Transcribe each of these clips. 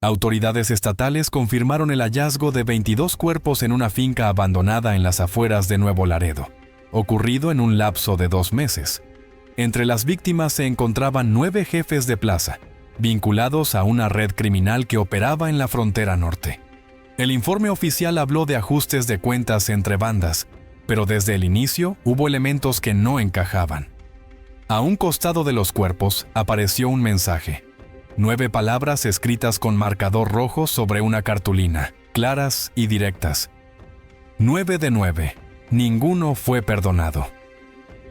Autoridades estatales confirmaron el hallazgo de 22 cuerpos en una finca abandonada en las afueras de Nuevo Laredo, ocurrido en un lapso de 2 meses. Entre las víctimas se encontraban 9 jefes de plaza, vinculados a una red criminal que operaba en la frontera norte. El informe oficial habló de ajustes de cuentas entre bandas, pero desde el inicio hubo elementos que no encajaban. A un costado de los cuerpos apareció un mensaje. 9 palabras escritas con marcador rojo sobre una cartulina, claras y directas. 9 de 9. Ninguno fue perdonado.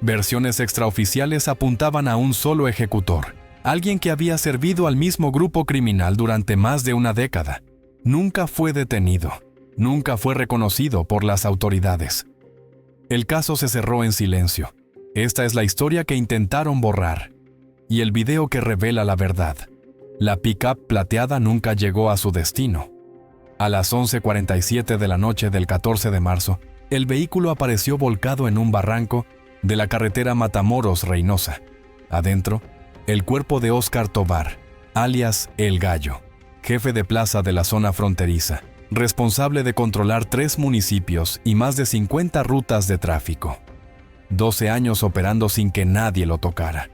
Versiones extraoficiales apuntaban a un solo ejecutor, alguien que había servido al mismo grupo criminal durante más de una década. Nunca fue detenido, nunca fue reconocido por las autoridades. El caso se cerró en silencio. Esta es la historia que intentaron borrar. Y el video que revela la verdad. La pick-up plateada nunca llegó a su destino. A las 11:47 de la noche del 14 de marzo, el vehículo apareció volcado en un barranco de la carretera Matamoros-Reynosa. Adentro, el cuerpo de Óscar Tobar, alias El Gallo, jefe de plaza de la zona fronteriza, responsable de controlar 3 municipios y más de 50 rutas de tráfico. 12 años operando sin que nadie lo tocara.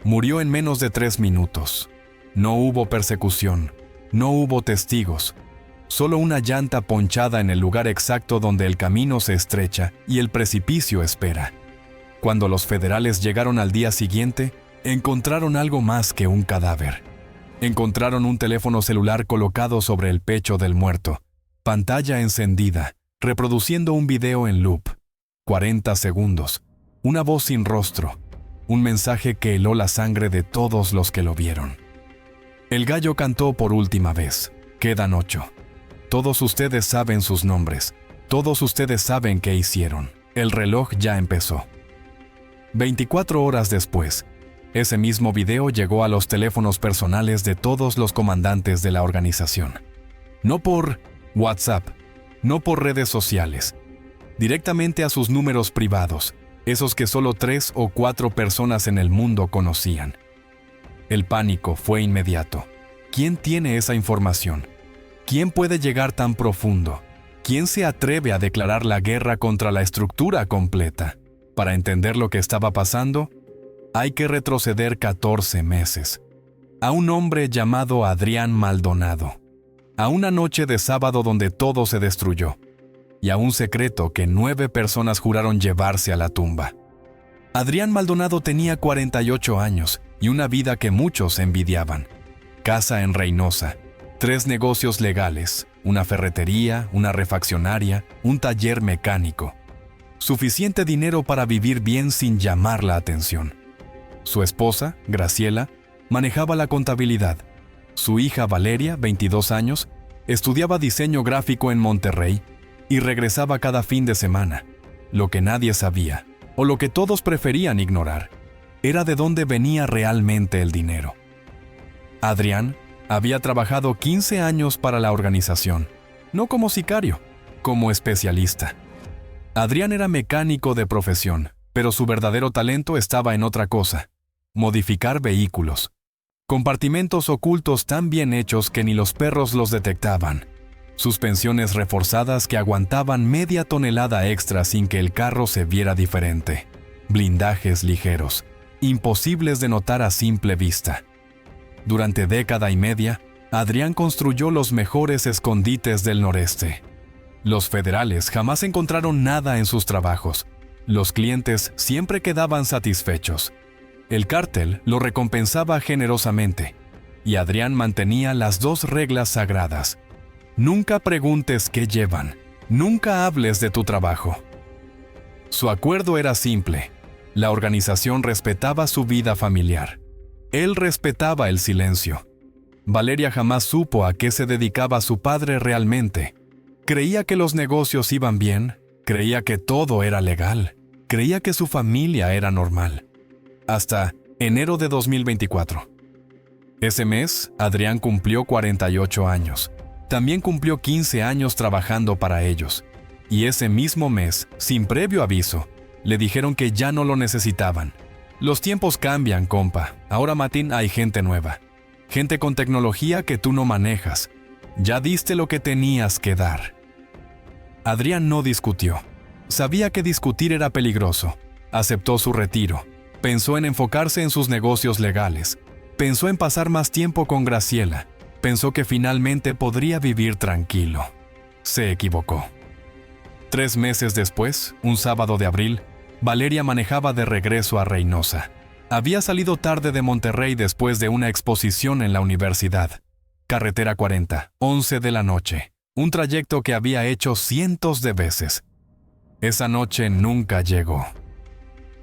Murió en menos de 3 minutos. No hubo persecución, no hubo testigos, solo una llanta ponchada en el lugar exacto donde el camino se estrecha y el precipicio espera. Cuando los federales llegaron al día siguiente, encontraron algo más que un cadáver. Encontraron un teléfono celular colocado sobre el pecho del muerto, pantalla encendida, reproduciendo un video en loop. 40 segundos, una voz sin rostro, un mensaje que heló la sangre de todos los que lo vieron. El Gallo cantó por última vez. Quedan 8. Todos ustedes saben sus nombres. Todos ustedes saben qué hicieron. El reloj ya empezó. 24 horas después, ese mismo video llegó a los teléfonos personales de todos los comandantes de la organización. No por WhatsApp, no por redes sociales, directamente a sus números privados, esos que solo 3 o 4 personas en el mundo conocían. El pánico fue inmediato. ¿Quién tiene esa información? ¿Quién puede llegar tan profundo? ¿Quién se atreve a declarar la guerra contra la estructura completa? Para entender lo que estaba pasando, hay que retroceder 14 meses. A un hombre llamado Adrián Maldonado. A una noche de sábado donde todo se destruyó. Y a un secreto que 9 personas juraron llevarse a la tumba. Adrián Maldonado tenía 48 años y una vida que muchos envidiaban. Casa en Reynosa, 3 negocios legales, una ferretería, una refaccionaria, un taller mecánico. Suficiente dinero para vivir bien sin llamar la atención. Su esposa, Graciela, manejaba la contabilidad. Su hija Valeria, 22 años, estudiaba diseño gráfico en Monterrey y regresaba cada fin de semana. Lo que nadie sabía, o lo que todos preferían ignorar, era de dónde venía realmente el dinero. Adrián había trabajado 15 años para la organización, no como sicario, como especialista. Adrián era mecánico de profesión, pero su verdadero talento estaba en otra cosa: modificar vehículos. Compartimentos ocultos tan bien hechos que ni los perros los detectaban. Suspensiones reforzadas que aguantaban media tonelada extra sin que el carro se viera diferente. Blindajes ligeros, imposibles de notar a simple vista. Durante década y media, Adrián construyó los mejores escondites del noreste. Los federales jamás encontraron nada en sus trabajos. Los clientes siempre quedaban satisfechos. El cártel lo recompensaba generosamente, y Adrián mantenía las 2 reglas sagradas. Nunca preguntes qué llevan, nunca hables de tu trabajo. Su acuerdo era simple. La organización respetaba su vida familiar. Él respetaba el silencio. Valeria jamás supo a qué se dedicaba su padre realmente. Creía que los negocios iban bien, creía que todo era legal, creía que su familia era normal. Hasta enero de 2024. Ese mes, Adrián cumplió 48 años. También cumplió 15 años trabajando para ellos. Y ese mismo mes, sin previo aviso, le dijeron que ya no lo necesitaban. Los tiempos cambian, compa. Ahora, Matín, hay gente nueva. gente con tecnología que tú no manejas. Ya diste lo que tenías que dar. Adrián no discutió. Sabía que discutir era peligroso. Aceptó su retiro. Pensó en enfocarse en sus negocios legales. Pensó en pasar más tiempo con Graciela. Pensó que finalmente podría vivir tranquilo. Se equivocó. 3 meses después, un sábado de abril, Valeria manejaba de regreso a Reynosa. Había salido tarde de Monterrey después de una exposición en la universidad. Carretera 40, 11 de la noche. Un trayecto que había hecho cientos de veces. Esa noche nunca llegó.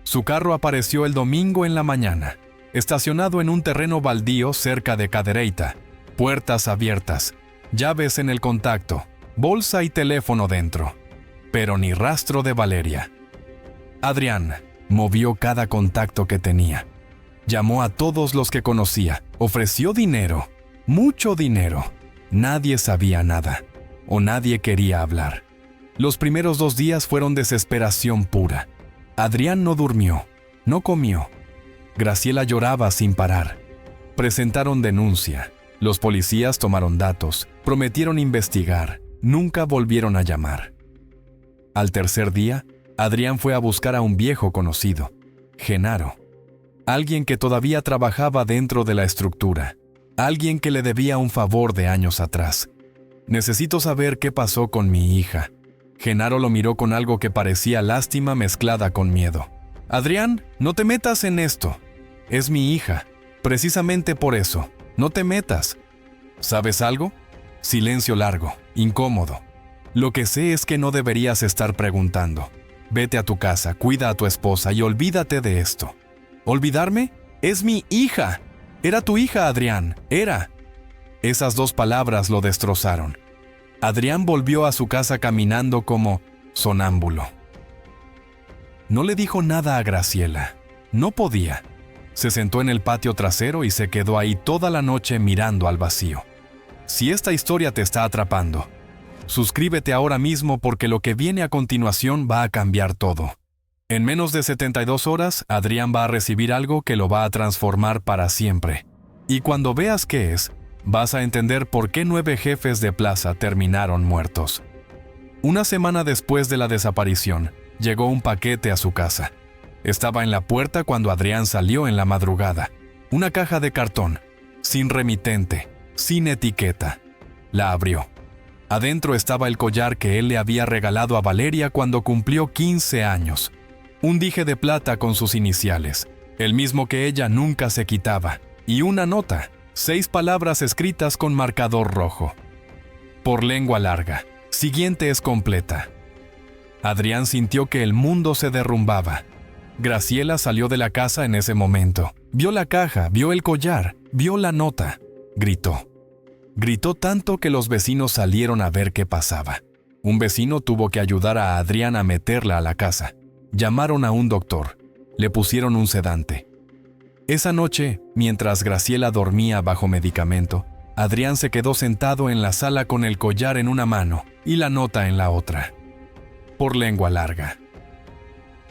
Su carro apareció el domingo en la mañana, estacionado en un terreno baldío cerca de Cadereyta. Puertas abiertas, llaves en el contacto, bolsa y teléfono dentro. Pero ni rastro de Valeria. Adrián movió cada contacto que tenía. Llamó a todos los que conocía, ofreció dinero, mucho dinero. Nadie sabía nada, o nadie quería hablar. Los primeros 2 días fueron desesperación pura. Adrián no durmió, no comió. Graciela lloraba sin parar. Presentaron denuncia. Los policías tomaron datos, prometieron investigar, nunca volvieron a llamar. Al tercer día, Adrián fue a buscar a un viejo conocido, Genaro. Alguien que todavía trabajaba dentro de la estructura. Alguien que le debía un favor de años atrás. Necesito saber qué pasó con mi hija. Genaro lo miró con algo que parecía lástima mezclada con miedo. Adrián, no te metas en esto. Es mi hija. Precisamente por eso. No te metas. ¿Sabes algo? Silencio largo, incómodo. Lo que sé es que no deberías estar preguntando. Vete a tu casa, cuida a tu esposa y olvídate de esto. ¿Olvidarme? Es mi hija. Era tu hija, Adrián. Era. Esas 2 palabras lo destrozaron. Adrián volvió a su casa caminando como sonámbulo. No le dijo nada a Graciela. No podía. Se sentó en el patio trasero y se quedó ahí toda la noche mirando al vacío. Si esta historia te está atrapando, suscríbete ahora mismo porque lo que viene a continuación va a cambiar todo. En menos de 72 horas, Adrián va a recibir algo que lo va a transformar para siempre. Y cuando veas qué es, vas a entender por qué 9 jefes de plaza terminaron muertos. Una semana después de la desaparición, llegó un paquete a su casa. Estaba en la puerta cuando Adrián salió en la madrugada. Una caja de cartón, sin remitente, sin etiqueta. La abrió. Adentro estaba el collar que él le había regalado a Valeria cuando cumplió 15 años. Un dije de plata con sus iniciales, el mismo que ella nunca se quitaba, y una nota, 6 palabras escritas con marcador rojo. Por lengua larga, siguiente es completa. Adrián sintió que el mundo se derrumbaba. Graciela salió de la casa en ese momento. Vio la caja, vio el collar, vio la nota. Gritó. Gritó tanto que los vecinos salieron a ver qué pasaba. Un vecino tuvo que ayudar a Adrián a meterla a la casa. Llamaron a un doctor. Le pusieron un sedante. Esa noche, mientras Graciela dormía bajo medicamento, Adrián se quedó sentado en la sala con el collar en una mano y la nota en la otra. Por lengua larga.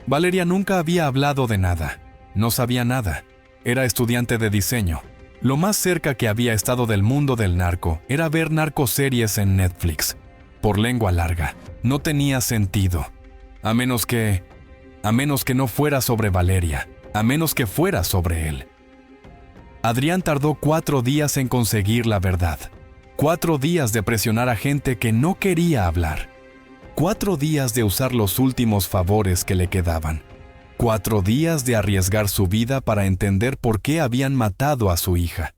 Valeria nunca había hablado de nada. No sabía nada. Era estudiante de diseño. Lo más cerca que había estado del mundo del narco era ver narcoseries en Netflix. Por lengua larga. No tenía sentido. A menos que no fuera sobre Valeria. A menos que fuera sobre él. Adrián tardó 4 días en conseguir la verdad. 4 días de presionar a gente que no quería hablar. 4 días de usar los últimos favores que le quedaban. 4 días de arriesgar su vida para entender por qué habían matado a su hija.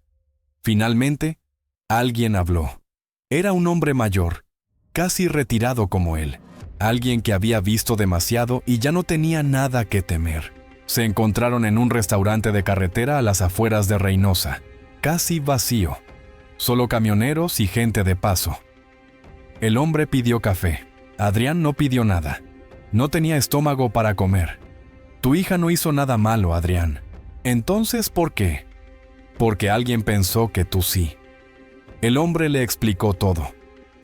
Finalmente, alguien habló. Era un hombre mayor, casi retirado como él. Alguien que había visto demasiado y ya no tenía nada que temer. Se encontraron en un restaurante de carretera a las afueras de Reynosa, casi vacío. Solo camioneros y gente de paso. El hombre pidió café. Adrián no pidió nada. No tenía estómago para comer. Tu hija no hizo nada malo, Adrián. Entonces, ¿por qué? Porque alguien pensó que tú sí. El hombre le explicó todo.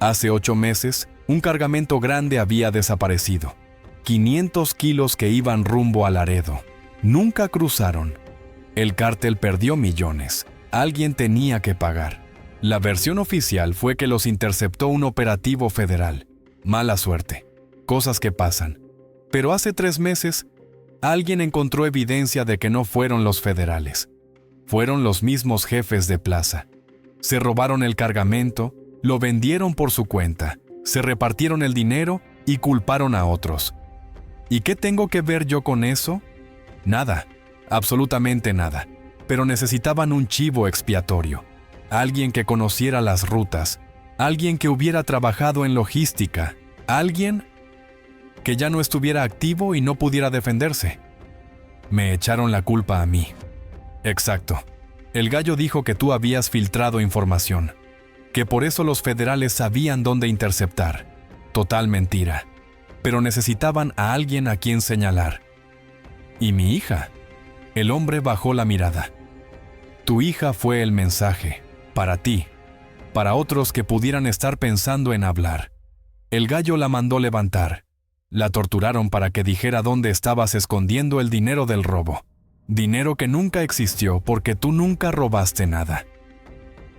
Hace 8 meses, un cargamento grande había desaparecido. 500 kilos que iban rumbo a Laredo. Nunca cruzaron. El cártel perdió millones. Alguien tenía que pagar. La versión oficial fue que los interceptó un operativo federal. Mala suerte. Cosas que pasan. Pero hace 3 meses, alguien encontró evidencia de que no fueron los federales. Fueron los mismos jefes de plaza. Se robaron el cargamento, lo vendieron por su cuenta, se repartieron el dinero y culparon a otros. ¿Y qué tengo que ver yo con eso? Nada, absolutamente nada. Pero necesitaban un chivo expiatorio. Alguien que conociera las rutas, alguien que hubiera trabajado en logística, alguien que ya no estuviera activo y no pudiera defenderse. Me echaron la culpa a mí. Exacto. El gallo dijo que tú habías filtrado información, que por eso los federales sabían dónde interceptar. Total mentira. Pero necesitaban a alguien a quien señalar. ¿Y mi hija? El hombre bajó la mirada. Tu hija fue el mensaje, para ti, para otros que pudieran estar pensando en hablar. El gallo la mandó levantar. La torturaron para que dijera dónde estabas escondiendo el dinero del robo. Dinero que nunca existió porque tú nunca robaste nada.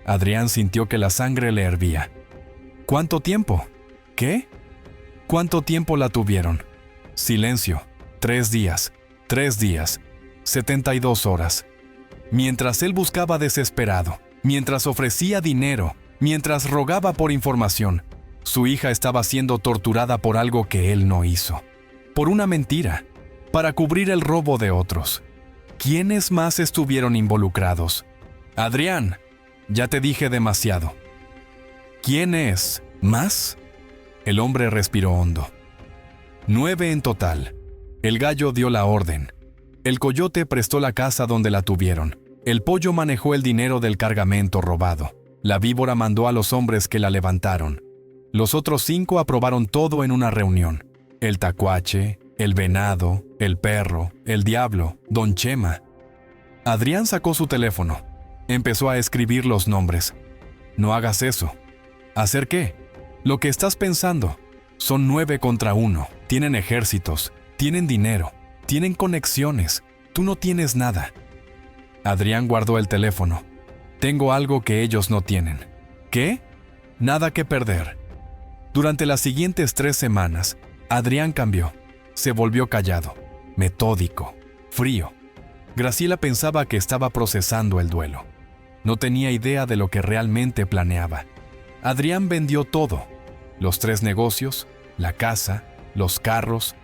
Adrián sintió que la sangre le hervía. ¿Cuánto tiempo? ¿Qué? ¿Cuánto tiempo la tuvieron? Silencio. 3 días. 3 días. 72 horas. Mientras él buscaba desesperado, mientras ofrecía dinero, mientras rogaba por información, su hija estaba siendo torturada por algo que él no hizo. Por una mentira, para cubrir el robo de otros. ¿Quiénes más estuvieron involucrados? Adrián, ya te dije demasiado. ¿Quién es? ¿Más? El hombre respiró hondo. 9 en total. El gallo dio la orden. El coyote prestó la casa donde la tuvieron. El pollo manejó el dinero del cargamento robado. La víbora mandó a los hombres que la levantaron. Los otros 5 aprobaron todo en una reunión. El tacuache, el venado, el perro, el diablo, Don Chema. Adrián sacó su teléfono. Empezó a escribir los nombres. No hagas eso. ¿Hacer qué? Lo que estás pensando. Son 9 contra 1. Tienen ejércitos, tienen dinero, tienen conexiones. Tú no tienes nada. Adrián guardó el teléfono. Tengo algo que ellos no tienen. ¿Qué? Nada que perder. Durante las siguientes 3 semanas, Adrián cambió. Se volvió callado, metódico, frío. Graciela pensaba que estaba procesando el duelo. No tenía idea de lo que realmente planeaba. Adrián vendió todo. Los 3 negocios, la casa, los carros,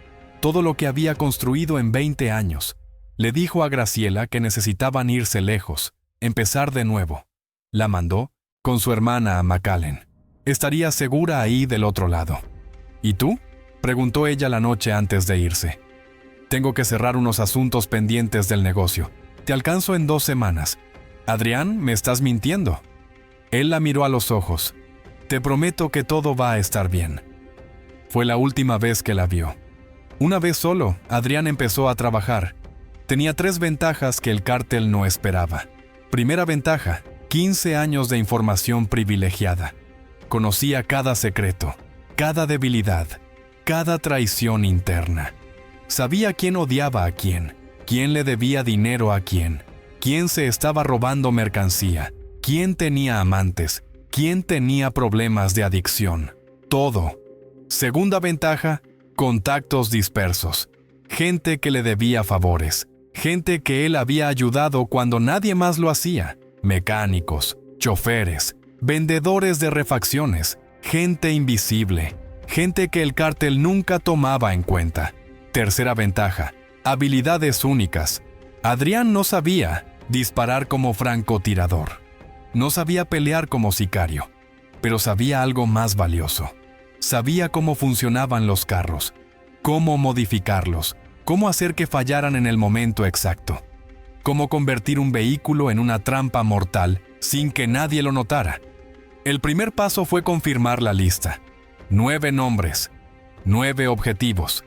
todo lo que había construido en 20 años. Le dijo a Graciela que necesitaban irse lejos, empezar de nuevo. La mandó con su hermana a McAllen. Estaría segura ahí del otro lado. ¿Y tú? Preguntó ella la noche antes de irse. Tengo que cerrar unos asuntos pendientes del negocio. Te alcanzo en 2 semanas. Adrián, me estás mintiendo. Él la miró a los ojos. Te prometo que todo va a estar bien. Fue la última vez que la vio. Una vez solo, Adrián empezó a trabajar. Tenía 3 ventajas que el cártel no esperaba. Primera ventaja, 15 años de información privilegiada. Conocía cada secreto, cada debilidad, cada traición interna. Sabía quién odiaba a quién le debía dinero a quién se estaba robando mercancía, quién tenía amantes, quién tenía problemas de adicción. Todo. Segunda ventaja, contactos dispersos. Gente que le debía favores. Gente que él había ayudado cuando nadie más lo hacía. Mecánicos, choferes, vendedores de refacciones, gente invisible, gente que el cártel nunca tomaba en cuenta. Tercera ventaja, habilidades únicas. Adrián no sabía disparar como francotirador. No sabía pelear como sicario, pero sabía algo más valioso. Sabía cómo funcionaban los carros, cómo modificarlos, cómo hacer que fallaran en el momento exacto, cómo convertir un vehículo en una trampa mortal sin que nadie lo notara. El primer paso fue confirmar la lista. 9 nombres, 9 objetivos.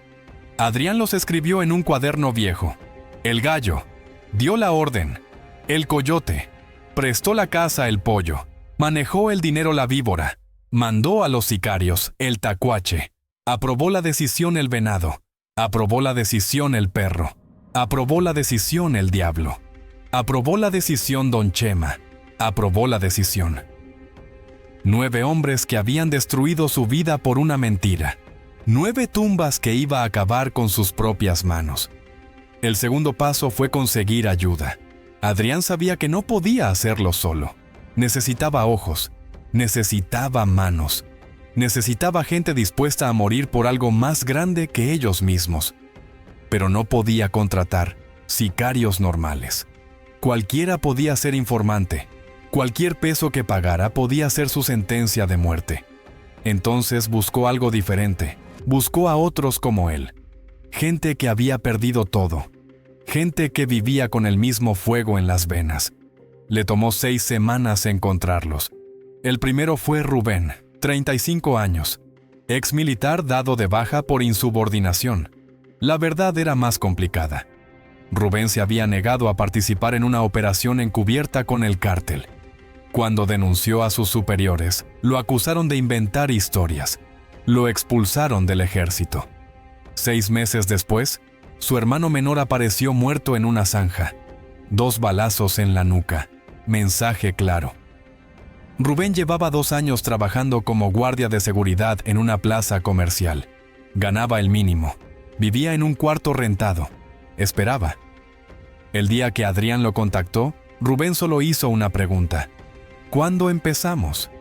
Adrián los escribió en un cuaderno viejo. El gallo dio la orden. El coyote prestó la casa el pollo. Manejó el dinero la víbora. Mandó a los sicarios el tacuache. Aprobó la decisión el venado. Aprobó la decisión el perro. Aprobó la decisión el diablo. Aprobó la decisión Don Chema. Aprobó la decisión. 9 hombres que habían destruido su vida por una mentira. 9 tumbas que iba a acabar con sus propias manos. El segundo paso fue conseguir ayuda. Adrián sabía que no podía hacerlo solo. Necesitaba ojos, necesitaba manos, necesitaba gente dispuesta a morir por algo más grande que ellos mismos. Pero no podía contratar sicarios normales. Cualquiera podía ser informante. Cualquier peso que pagara podía ser su sentencia de muerte. Entonces buscó algo diferente. Buscó a otros como él. Gente que había perdido todo. Gente que vivía con el mismo fuego en las venas. Le tomó 6 semanas encontrarlos. El primero fue Rubén, 35 años, ex militar dado de baja por insubordinación. La verdad era más complicada. Rubén se había negado a participar en una operación encubierta con el cártel. Cuando denunció a sus superiores, lo acusaron de inventar historias. Lo expulsaron del ejército. 6 meses después, su hermano menor apareció muerto en una zanja. 2 balazos en la nuca. Mensaje claro. Rubén llevaba 2 años trabajando como guardia de seguridad en una plaza comercial. Ganaba el mínimo. Vivía en un cuarto rentado. Esperaba. El día que Adrián lo contactó, Rubén solo hizo una pregunta. ¿Cuándo empezamos?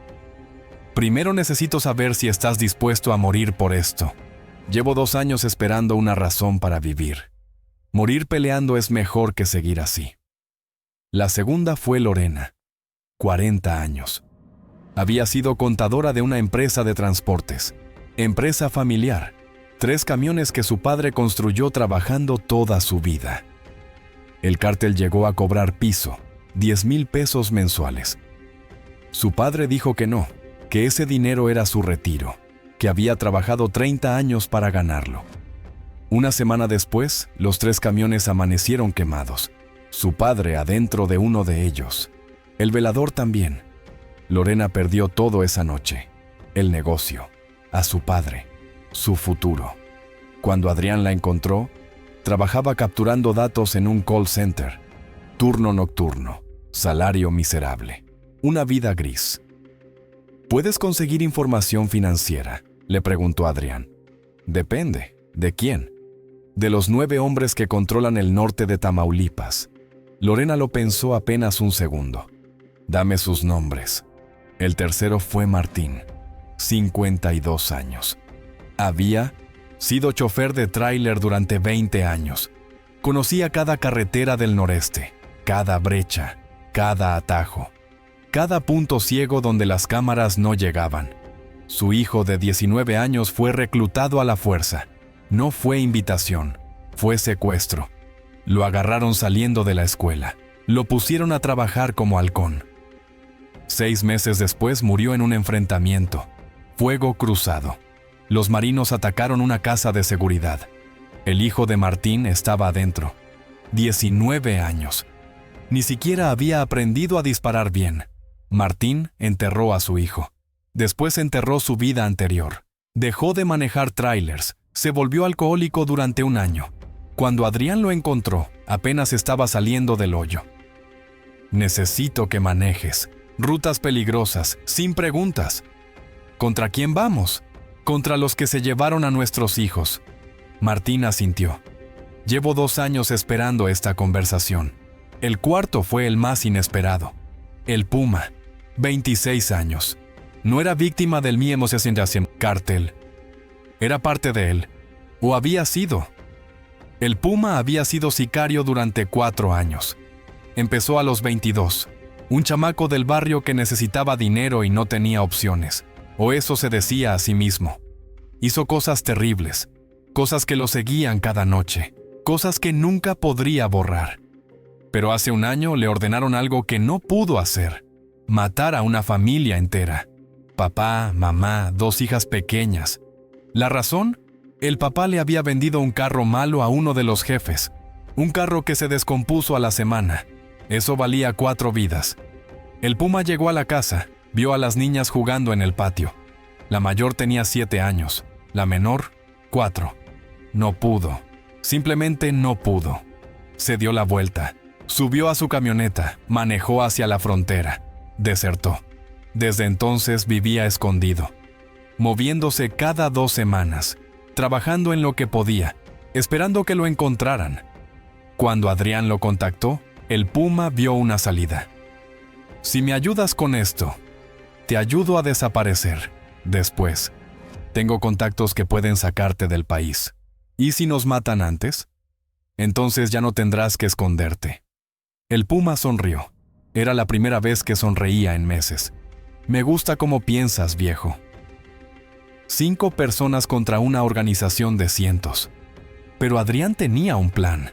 Primero necesito saber si estás dispuesto a morir por esto. Llevo 2 años esperando una razón para vivir. Morir peleando es mejor que seguir así. La segunda fue Lorena, 40 años. Había sido contadora de una empresa de transportes, empresa familiar, 3 camiones que su padre construyó trabajando toda su vida. El cártel llegó a cobrar piso, 10,000 pesos mensuales. Su padre dijo que no, que ese dinero era su retiro, que había trabajado 30 años para ganarlo. Una semana después, los 3 camiones amanecieron quemados. Su padre adentro de uno de ellos. El velador también. Lorena perdió todo esa noche. El negocio, a su padre, su futuro. Cuando Adrián la encontró, trabajaba capturando datos en un call center. Turno nocturno, salario miserable, una vida gris. ¿Puedes conseguir información financiera?, le preguntó Adrián. Depende. ¿De quién? De los 9 hombres que controlan el norte de Tamaulipas. Lorena lo pensó apenas un segundo. Dame sus nombres. El tercero fue Martín, 52 años. Había sido chofer de tráiler durante 20 años. Conocía cada carretera del noreste, cada brecha, cada atajo, cada punto ciego donde las cámaras no llegaban. Su hijo de 19 años fue reclutado a la fuerza. No fue invitación, fue secuestro. Lo agarraron saliendo de la escuela. Lo pusieron a trabajar como halcón. 6 meses después murió en un enfrentamiento. Fuego cruzado. Los marinos atacaron una casa de seguridad. El hijo de Martín estaba adentro. 19 años. Ni siquiera había aprendido a disparar bien. Martín enterró a su hijo. Después enterró su vida anterior. Dejó de manejar trailers. Se volvió alcohólico durante 1 año. Cuando Adrián lo encontró, apenas estaba saliendo del hoyo. Necesito que manejes. Rutas peligrosas, sin preguntas. ¿Contra quién vamos? Contra los que se llevaron a nuestros hijos. Martín asintió. Llevo 2 años esperando esta conversación. El cuarto fue el más inesperado. El Puma, 26 años. No era víctima del mismo cártel. Era parte de él. O había sido. El Puma había sido sicario durante 4 años. Empezó a los 22. Un chamaco del barrio que necesitaba dinero y no tenía opciones. O eso se decía a sí mismo. Hizo cosas terribles. Cosas que lo seguían cada noche. Cosas que nunca podría borrar. Pero hace 1 año le ordenaron algo que no pudo hacer. Matar a una familia entera. Papá, mamá, 2 hijas pequeñas. ¿La razón? El papá le había vendido un carro malo a uno de los jefes. Un carro que se descompuso a la semana. Eso valía 4 vidas. El Puma llegó a la casa, vio a las niñas jugando en el patio. La mayor tenía 7 años, la menor, 4. No pudo. Simplemente no pudo. Se dio la vuelta. Subió a su camioneta, manejó hacia la frontera. Desertó. Desde entonces vivía escondido, moviéndose cada 2 semanas, trabajando en lo que podía, esperando que lo encontraran. Cuando Adrián lo contactó, el Puma vio una salida. Si me ayudas con esto, te ayudo a desaparecer. Después, tengo contactos que pueden sacarte del país. ¿Y si nos matan antes? Entonces ya no tendrás que esconderte. El Puma sonrió. Era la primera vez que sonreía en meses. Me gusta cómo piensas, viejo. 5 personas contra una organización de cientos. Pero Adrián tenía un plan.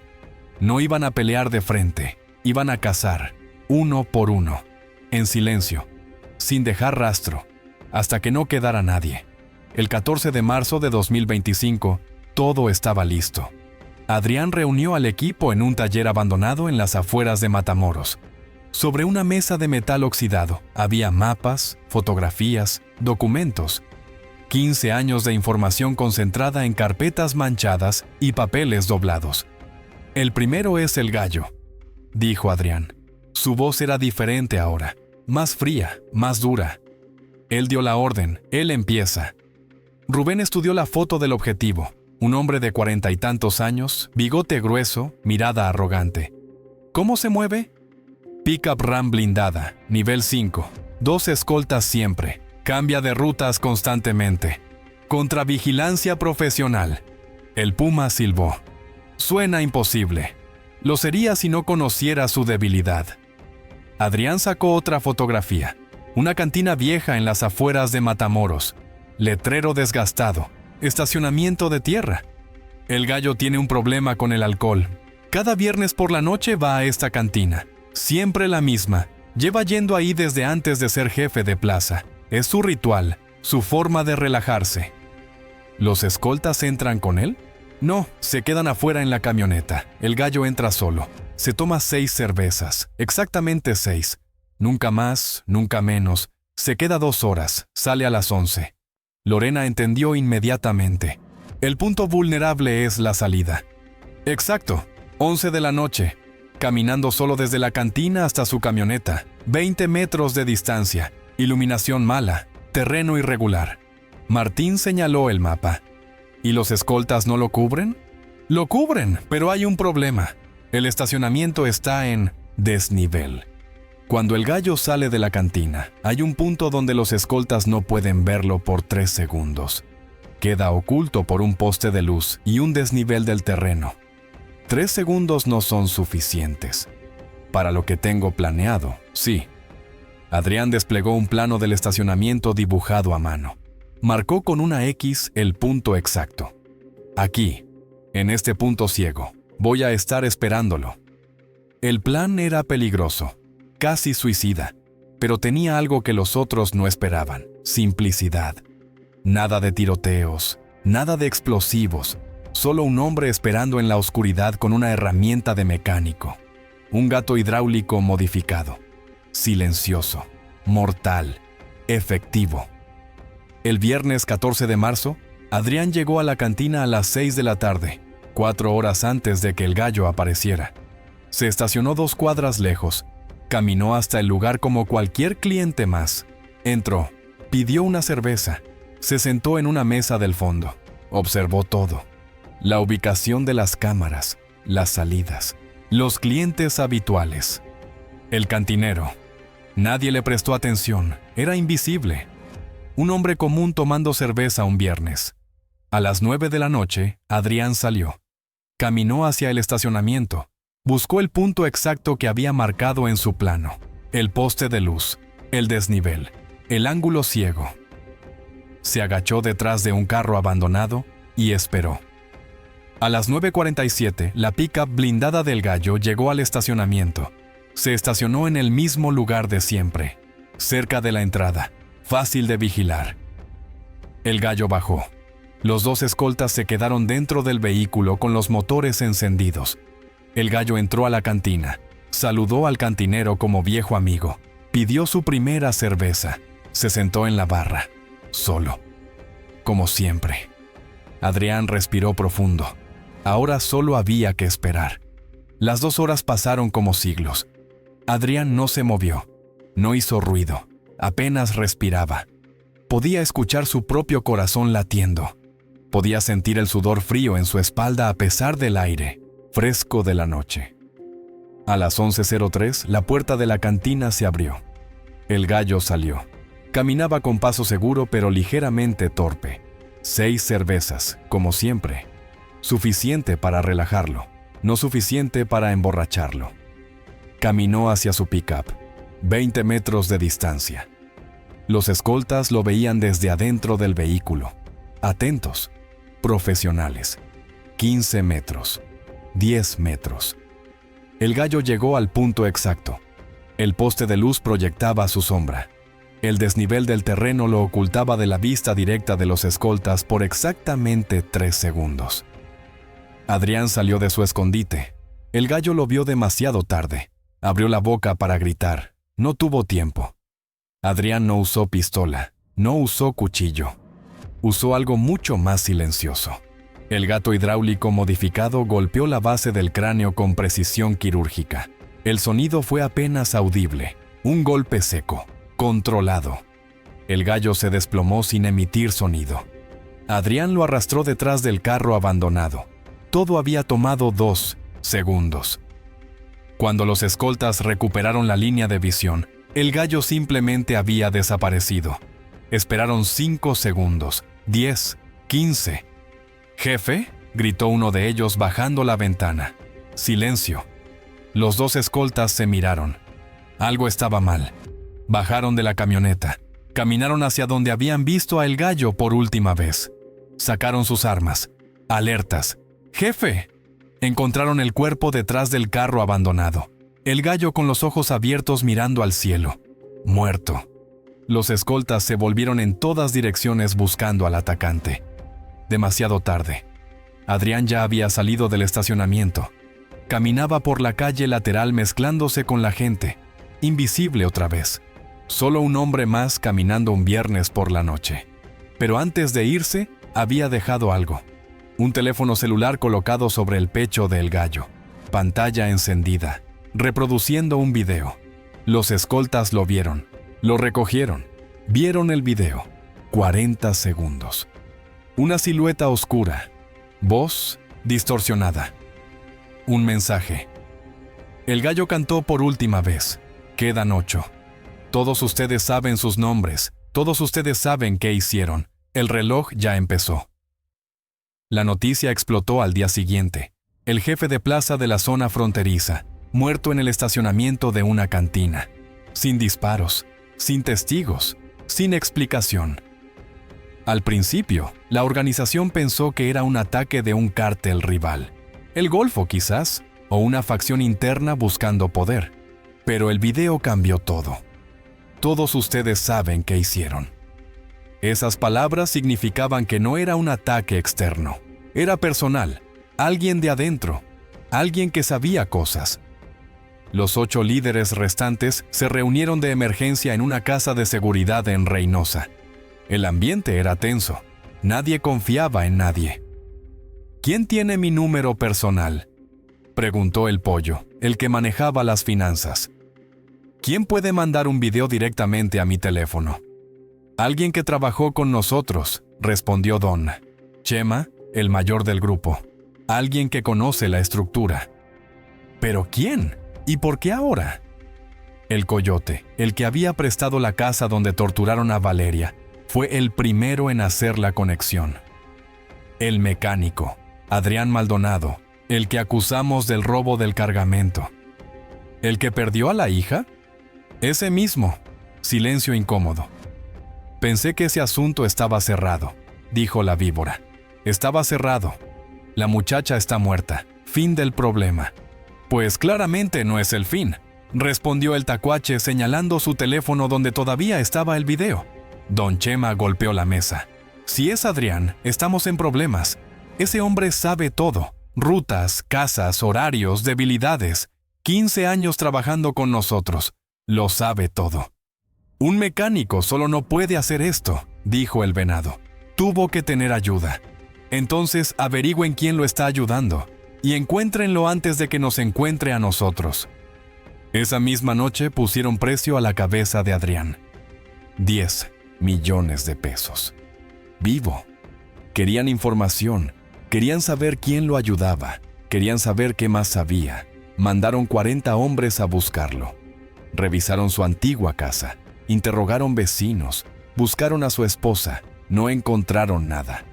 No iban a pelear de frente, iban a cazar, uno por uno, en silencio, sin dejar rastro, hasta que no quedara nadie. El 14 de marzo de 2025, todo estaba listo. Adrián reunió al equipo en un taller abandonado en las afueras de Matamoros. Sobre una mesa de metal oxidado había mapas, fotografías, documentos, 15 años de información concentrada en carpetas manchadas y papeles doblados. El primero es el gallo, dijo Adrián. Su voz era diferente ahora, más fría, más dura. Él dio la orden, él empieza. Rubén estudió la foto del objetivo, un hombre de 40 y tantos años, bigote grueso, mirada arrogante. ¿Cómo se mueve? Pickup Ram blindada, nivel 5, 2 escoltas siempre, cambia de rutas constantemente. Contravigilancia profesional. El Puma silbó. Suena imposible. Lo sería si no conociera su debilidad. Adrián sacó otra fotografía. Una cantina vieja en las afueras de Matamoros. Letrero desgastado. Estacionamiento de tierra. El gallo tiene un problema con el alcohol. Cada viernes por la noche va a esta cantina. Siempre la misma. Lleva yendo ahí desde antes de ser jefe de plaza. Es su ritual, su forma de relajarse. ¿Los escoltas entran con él? No, se quedan afuera en la camioneta. El gallo entra solo. Se toma 6 cervezas, exactamente 6. Nunca más, nunca menos. Se queda 2 horas, sale a las 11. Lorena entendió inmediatamente. El punto vulnerable es la salida. Exacto, 11 de la noche. Caminando solo desde la cantina hasta su camioneta. 20 metros de distancia. Iluminación mala. Terreno irregular. Martín señaló el mapa. ¿Y los escoltas no lo cubren? Lo cubren, pero hay un problema. El estacionamiento está en desnivel. Cuando el gallo sale de la cantina, hay un punto donde los escoltas no pueden verlo por 3 segundos. Queda oculto por un poste de luz y un desnivel del terreno. 3 segundos no son suficientes. Para lo que tengo planeado, sí. Adrián desplegó un plano del estacionamiento dibujado a mano. Marcó con una X el punto exacto. Aquí, en este punto ciego, voy a estar esperándolo. El plan era peligroso, casi suicida, pero tenía algo que los otros no esperaban: simplicidad. Nada de tiroteos, nada de explosivos, solo un hombre esperando en la oscuridad con una herramienta de mecánico. Un gato hidráulico modificado. Silencioso, mortal, efectivo. El viernes 14 de marzo, Adrián llegó a la cantina a las 6 de la tarde, 4 horas antes de que el gallo apareciera. Se estacionó 2 cuadras lejos, caminó hasta el lugar como cualquier cliente más. Entró, pidió una cerveza, se sentó en una mesa del fondo, observó todo. La ubicación de las cámaras, las salidas, los clientes habituales. El cantinero. Nadie le prestó atención, era invisible. Un hombre común tomando cerveza un viernes. A las 9 de la noche, Adrián salió. Caminó hacia el estacionamiento. Buscó el punto exacto que había marcado en su plano. El poste de luz, el desnivel, el ángulo ciego. Se agachó detrás de un carro abandonado y esperó. A las 9:47, la pickup blindada del gallo llegó al estacionamiento. Se estacionó en el mismo lugar de siempre, cerca de la entrada, fácil de vigilar. El gallo bajó. Los 2 escoltas se quedaron dentro del vehículo con los motores encendidos. El gallo entró a la cantina, saludó al cantinero como viejo amigo, pidió su primera cerveza, se sentó en la barra, solo, como siempre. Adrián respiró profundo. Ahora solo había que esperar. Las 2 horas pasaron como siglos. Adrián no se movió. No hizo ruido, apenas respiraba. Podía escuchar su propio corazón latiendo. Podía sentir el sudor frío en su espalda a pesar del aire fresco de la noche. A las 11:03, la puerta de la cantina se abrió. El gallo salió. Caminaba con paso seguro pero ligeramente torpe. 6 cervezas, como siempre. Suficiente para relajarlo, no suficiente para emborracharlo. Caminó hacia su pick-up, 20 metros de distancia. Los escoltas lo veían desde adentro del vehículo. Atentos, profesionales. 15 metros, 10 metros. El gallo llegó al punto exacto. El poste de luz proyectaba su sombra. El desnivel del terreno lo ocultaba de la vista directa de los escoltas por exactamente 3 segundos. Adrián salió de su escondite. El gallo lo vio demasiado tarde. Abrió la boca para gritar. No tuvo tiempo. Adrián no usó pistola, no usó cuchillo. Usó algo mucho más silencioso. El gato hidráulico modificado golpeó la base del cráneo con precisión quirúrgica. El sonido fue apenas audible, un golpe seco, controlado. El gallo se desplomó sin emitir sonido. Adrián lo arrastró detrás del carro abandonado. Todo había tomado 2 segundos. Cuando los escoltas recuperaron la línea de visión, el gallo simplemente había desaparecido. Esperaron 5 segundos, 10, 15. «¿Jefe?», gritó uno de ellos bajando la ventana. Silencio. Los 2 escoltas se miraron. Algo estaba mal. Bajaron de la camioneta. Caminaron hacia donde habían visto a el gallo por última vez. Sacaron sus armas. Alertas. «¡Jefe!». Encontraron el cuerpo detrás del carro abandonado. El gallo con los ojos abiertos mirando al cielo. Muerto. Los escoltas se volvieron en todas direcciones buscando al atacante. Demasiado tarde. Adrián ya había salido del estacionamiento. Caminaba por la calle lateral mezclándose con la gente. Invisible otra vez. Solo un hombre más caminando un viernes por la noche. Pero antes de irse, había dejado algo. Un teléfono celular colocado sobre el pecho del gallo. Pantalla encendida. Reproduciendo un video. Los escoltas lo vieron. Lo recogieron. Vieron el video. 40 segundos. Una silueta oscura. Voz distorsionada. Un mensaje. El gallo cantó por última vez. Quedan 8. Todos ustedes saben sus nombres. Todos ustedes saben qué hicieron. El reloj ya empezó. La noticia explotó al día siguiente. El jefe de plaza de la zona fronteriza, muerto en el estacionamiento de una cantina. Sin disparos, sin testigos, sin explicación. Al principio, la organización pensó que era un ataque de un cártel rival. El Golfo quizás, o una facción interna buscando poder. Pero el video cambió todo. Todos ustedes saben qué hicieron. Esas palabras significaban que no era un ataque externo. Era personal, alguien de adentro, alguien que sabía cosas. Los 8 líderes restantes se reunieron de emergencia en una casa de seguridad en Reynosa. El ambiente era tenso. Nadie confiaba en nadie. «¿Quién tiene mi número personal?», preguntó el pollo, el que manejaba las finanzas. «¿Quién puede mandar un video directamente a mi teléfono?». «Alguien que trabajó con nosotros», respondió Don Chema, el mayor del grupo. «Alguien que conoce la estructura». «¿Pero quién? ¿Y por qué ahora?». El coyote, el que había prestado la casa donde torturaron a Valeria, fue el primero en hacer la conexión. El mecánico, Adrián Maldonado, el que acusamos del robo del cargamento. ¿El que perdió a la hija? Ese mismo. Silencio incómodo. «Pensé que ese asunto estaba cerrado», dijo la víbora. «Estaba cerrado. La muchacha está muerta. Fin del problema». «Pues claramente no es el fin», respondió el tacuache señalando su teléfono donde todavía estaba el video. Don Chema golpeó la mesa. «Si es Adrián, estamos en problemas. Ese hombre sabe todo. Rutas, casas, horarios, debilidades. 15 años trabajando con nosotros. Lo sabe todo». «Un mecánico solo no puede hacer esto», dijo el venado. «Tuvo que tener ayuda. Entonces averigüen quién lo está ayudando y encuéntrenlo antes de que nos encuentre a nosotros». Esa misma noche pusieron precio a la cabeza de Adrián. 10 millones de pesos. Vivo. Querían información, querían saber quién lo ayudaba, querían saber qué más sabía. Mandaron 40 hombres a buscarlo. Revisaron su antigua casa, interrogaron vecinos, buscaron a su esposa, no encontraron nada.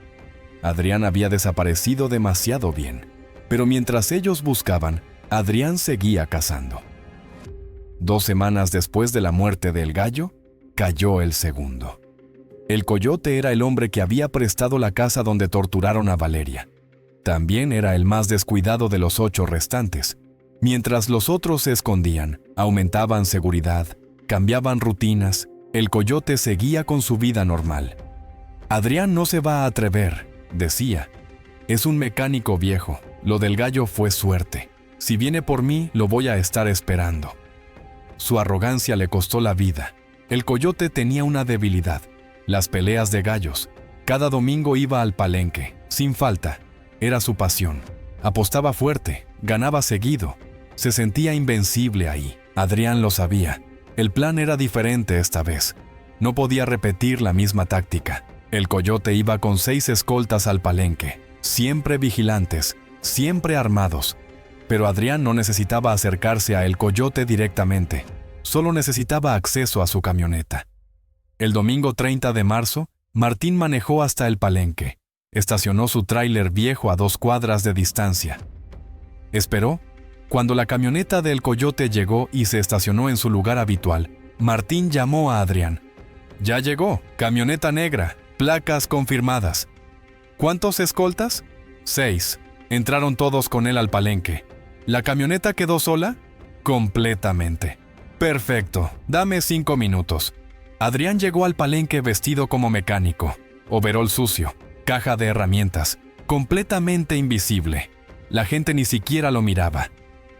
Adrián había desaparecido demasiado bien, pero mientras ellos buscaban, Adrián seguía cazando. 2 semanas después de la muerte del gallo, cayó el segundo. El coyote era el hombre que había prestado la casa donde torturaron a Valeria. También era el más descuidado de los 8 restantes. Mientras los otros se escondían, aumentaban seguridad, cambiaban rutinas, el coyote seguía con su vida normal. Adrián no se va a atrever, decía. Es un mecánico viejo, lo del gallo fue suerte. Si viene por mí, lo voy a estar esperando. Su arrogancia le costó la vida. El coyote tenía una debilidad: las peleas de gallos. Cada domingo iba al palenque, sin falta. Era su pasión. Apostaba fuerte, ganaba seguido. Se sentía invencible ahí. Adrián lo sabía. El plan era diferente esta vez. No podía repetir la misma táctica. El coyote iba con 6 escoltas al palenque, siempre vigilantes, siempre armados. Pero Adrián no necesitaba acercarse a el coyote directamente. Solo necesitaba acceso a su camioneta. El domingo 30 de marzo, Martín manejó hasta el palenque. Estacionó su tráiler viejo a 2 cuadras de distancia. Esperó. Cuando la camioneta del coyote llegó y se estacionó en su lugar habitual, Martín llamó a Adrián. «Ya llegó, camioneta negra, placas confirmadas». «¿Cuántos escoltas?» 6. Entraron todos con él al palenque. ¿La camioneta quedó sola?» «Completamente». «Perfecto, dame 5 minutos». Adrián llegó al palenque vestido como mecánico, overol sucio, caja de herramientas, completamente invisible. La gente ni siquiera lo miraba.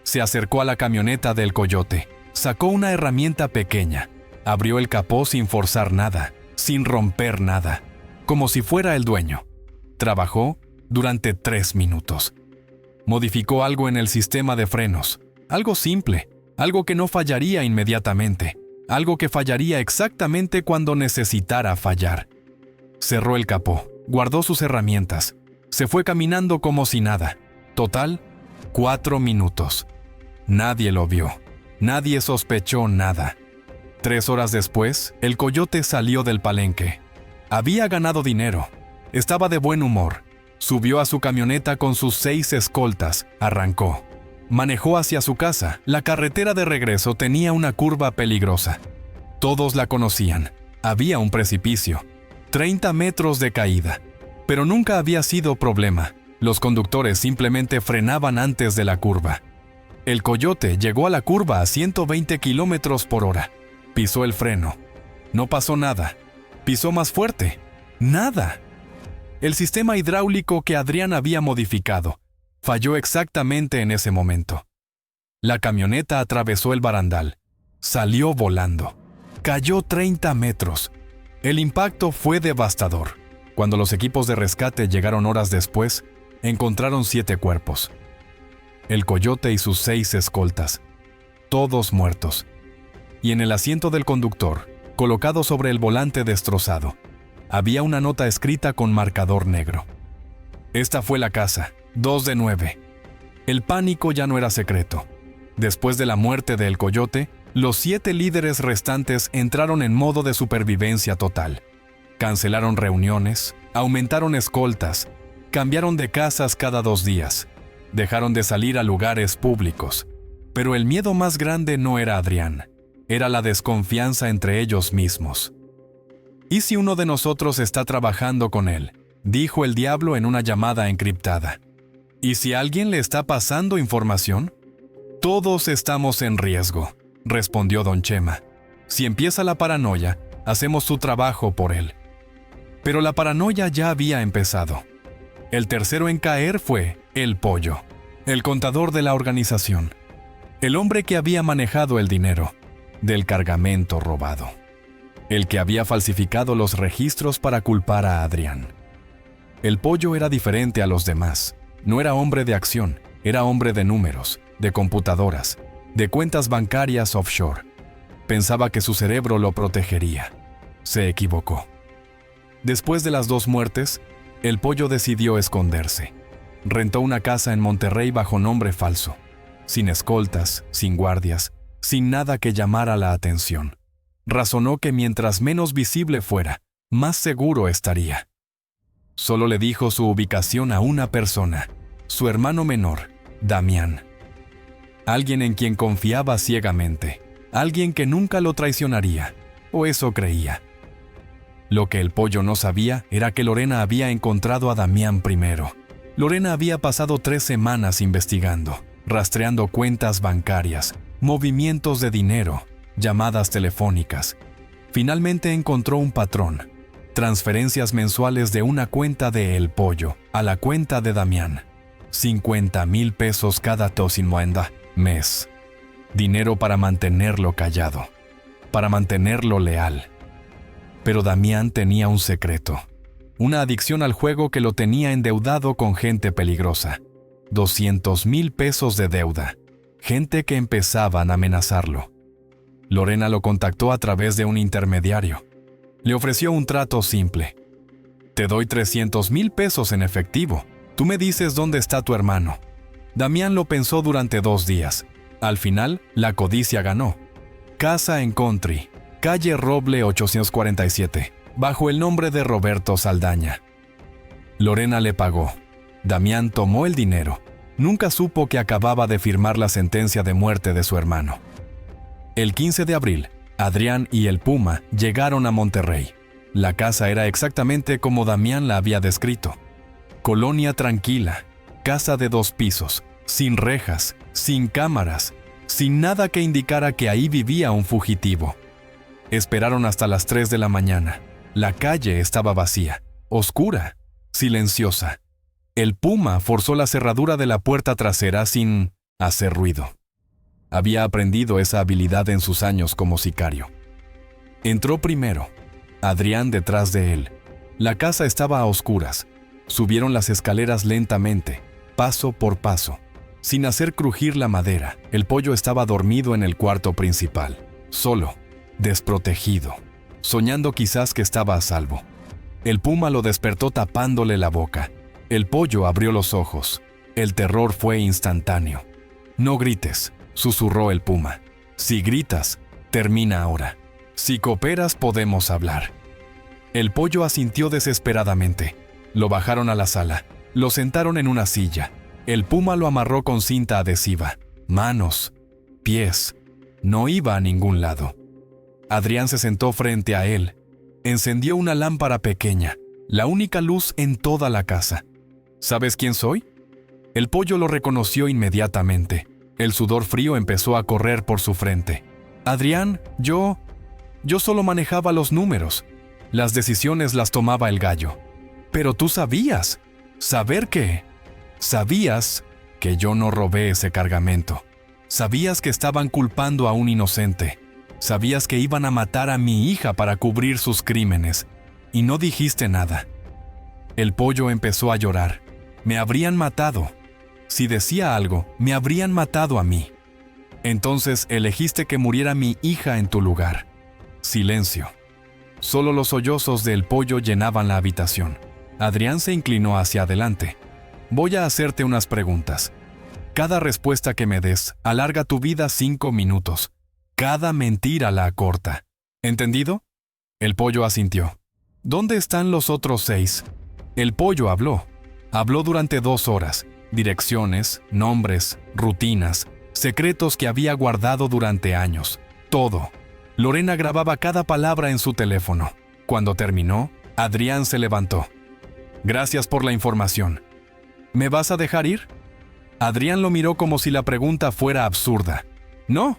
Se acercó a la camioneta del coyote, sacó una herramienta pequeña, abrió el capó sin forzar nada, sin romper nada, como si fuera el dueño. Trabajó durante 3 minutos. Modificó algo en el sistema de frenos, algo simple, algo que no fallaría inmediatamente, algo que fallaría exactamente cuando necesitara fallar. Cerró el capó, guardó sus herramientas, se fue caminando como si nada. Total, 4 minutos. Nadie lo vio, nadie sospechó nada. 3 horas después, el coyote salió del palenque. Había ganado dinero, estaba de buen humor. Subió a su camioneta con sus 6 escoltas, arrancó. Manejó hacia su casa. La carretera de regreso tenía una curva peligrosa. Todos la conocían. Había un precipicio, 30 metros de caída. Pero nunca había sido problema. Los conductores simplemente frenaban antes de la curva. El coyote llegó a la curva a 120 kilómetros por hora. Pisó el freno. No pasó nada. Pisó más fuerte. Nada. El sistema hidráulico que Adrián había modificado falló exactamente en ese momento. La camioneta atravesó el barandal. Salió volando. Cayó 30 metros. El impacto fue devastador. Cuando los equipos de rescate llegaron horas después, encontraron 7 cuerpos. El coyote y sus 6 escoltas, todos muertos. Y en el asiento del conductor, colocado sobre el volante destrozado, había una nota escrita con marcador negro. Esta fue la casa, 2 de 9. El pánico ya no era secreto. Después de la muerte del coyote, los 7 líderes restantes entraron en modo de supervivencia total. Cancelaron reuniones, aumentaron escoltas, cambiaron de casas cada 2 días. Dejaron de salir a lugares públicos. Pero el miedo más grande no era Adrián, era la desconfianza entre ellos mismos. ¿Y si uno de nosotros está trabajando con él?, dijo el diablo en una llamada encriptada. ¿Y si alguien le está pasando información? Todos estamos en riesgo, respondió don Chema. Si empieza la paranoia, hacemos su trabajo por él. Pero la paranoia ya había empezado. El tercero en caer fue el Pollo, el contador de la organización, el hombre que había manejado el dinero del cargamento robado, el que había falsificado los registros para culpar a Adrián. El Pollo era diferente a los demás. No era hombre de acción, era hombre de números, de computadoras, de cuentas bancarias offshore. Pensaba que su cerebro lo protegería. Se equivocó. Después de las 2 muertes, el pollo decidió esconderse. Rentó una casa en Monterrey bajo nombre falso, sin escoltas, sin guardias, sin nada que llamara la atención. Razonó que mientras menos visible fuera, más seguro estaría. Solo le dijo su ubicación a una persona, su hermano menor, Damián. Alguien en quien confiaba ciegamente, alguien que nunca lo traicionaría, o eso creía. Lo que el pollo no sabía era que Lorena había encontrado a Damián primero. Lorena había pasado 3 semanas investigando, rastreando cuentas bancarias, movimientos de dinero, llamadas telefónicas. Finalmente encontró un patrón: transferencias mensuales de una cuenta de El Pollo a la cuenta de Damián. 50,000 pesos cada mes. Dinero para mantenerlo callado, para mantenerlo leal. Pero Damián tenía un secreto, una adicción al juego que lo tenía endeudado con gente peligrosa. 200,000 pesos de deuda, gente que empezaban a amenazarlo. Lorena lo contactó a través de un intermediario. Le ofreció un trato simple. Te doy 300,000 pesos en efectivo. Tú me dices dónde está tu hermano. Damián lo pensó durante 2 días. Al final, la codicia ganó. Casa en Country, calle Roble 847, bajo el nombre de Roberto Saldaña. Lorena le pagó. Damián tomó el dinero. Nunca supo que acababa de firmar la sentencia de muerte de su hermano. El 15 de abril, Adrián y el Puma llegaron a Monterrey. La casa era exactamente como Damián la había descrito. Colonia tranquila, casa de 2 pisos, sin rejas, sin cámaras, sin nada que indicara que ahí vivía un fugitivo. Esperaron hasta las 3 de la mañana. La calle estaba vacía, oscura, silenciosa. El Puma forzó la cerradura de la puerta trasera sin hacer ruido. Había aprendido esa habilidad en sus años como sicario. Entró primero, Adrián detrás de él. La casa estaba a oscuras. Subieron las escaleras lentamente, paso por paso, sin hacer crujir la madera. El pollo estaba dormido en el cuarto principal, solo, desprotegido, soñando quizás que estaba a salvo. El Puma lo despertó tapándole la boca. El pollo abrió los ojos. El terror fue instantáneo. No grites, susurró el Puma. Si gritas, termina ahora. Si cooperas, podemos hablar. El pollo asintió desesperadamente. Lo bajaron a la sala. Lo sentaron en una silla. El Puma lo amarró con cinta adhesiva. Manos, pies. No iba a ningún lado. Adrián se sentó frente a él. Encendió una lámpara pequeña, la única luz en toda la casa. ¿Sabes quién soy? El pollo lo reconoció inmediatamente. El sudor frío empezó a correr por su frente. Adrián, yo solo manejaba los números. Las decisiones las tomaba el gallo. Pero tú sabías. ¿Saber qué? Sabías que yo no robé ese cargamento. Sabías que estaban culpando a un inocente. Sabías que iban a matar a mi hija para cubrir sus crímenes. Y no dijiste nada. El pollo empezó a llorar. Me habrían matado. Si decía algo, me habrían matado a mí. Entonces elegiste que muriera mi hija en tu lugar. Silencio. Solo los sollozos del pollo llenaban la habitación. Adrián se inclinó hacia adelante. Voy a hacerte unas preguntas. Cada respuesta que me des alarga tu vida 5 minutos. Cada mentira la acorta. ¿Entendido? El pollo asintió. ¿Dónde están los otros 6? El pollo habló. Habló durante 2 horas. Direcciones, nombres, rutinas, secretos que había guardado durante años. Todo. Lorena grababa cada palabra en su teléfono. Cuando terminó, Adrián se levantó. Gracias por la información. ¿Me vas a dejar ir? Adrián lo miró como si la pregunta fuera absurda. No.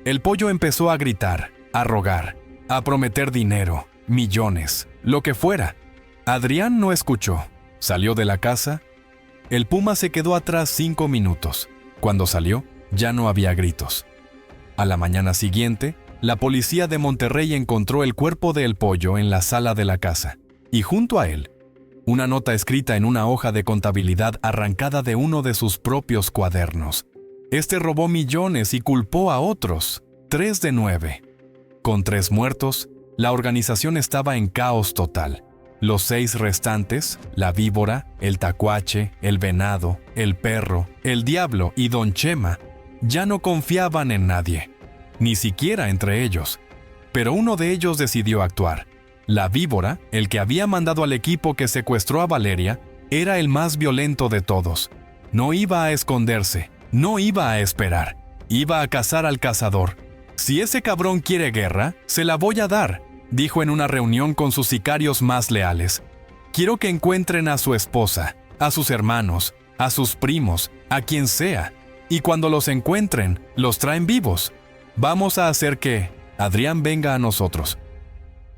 El pollo empezó a gritar, a rogar, a prometer dinero, millones, lo que fuera. Adrián no escuchó. Salió de la casa. El Puma se quedó atrás 5 minutos. Cuando salió, ya no había gritos. A la mañana siguiente, la policía de Monterrey encontró el cuerpo de El Pollo en la sala de la casa. Y junto a él, una nota escrita en una hoja de contabilidad arrancada de uno de sus propios cuadernos. Este robó millones y culpó a otros, 3 de 9. Con 3 muertos, la organización estaba en caos total. Los 6 restantes, la víbora, el tacuache, el venado, el perro, el diablo y Don Chema, ya no confiaban en nadie, ni siquiera entre ellos. Pero uno de ellos decidió actuar. La víbora, el que había mandado al equipo que secuestró a Valeria, era el más violento de todos. No iba a esconderse, no iba a esperar, iba a cazar al cazador. Si ese cabrón quiere guerra, se la voy a dar, dijo en una reunión con sus sicarios más leales. Quiero que encuentren a su esposa, a sus hermanos, a sus primos, a quien sea, y cuando los encuentren, los traen vivos. Vamos a hacer que Adrián venga a nosotros.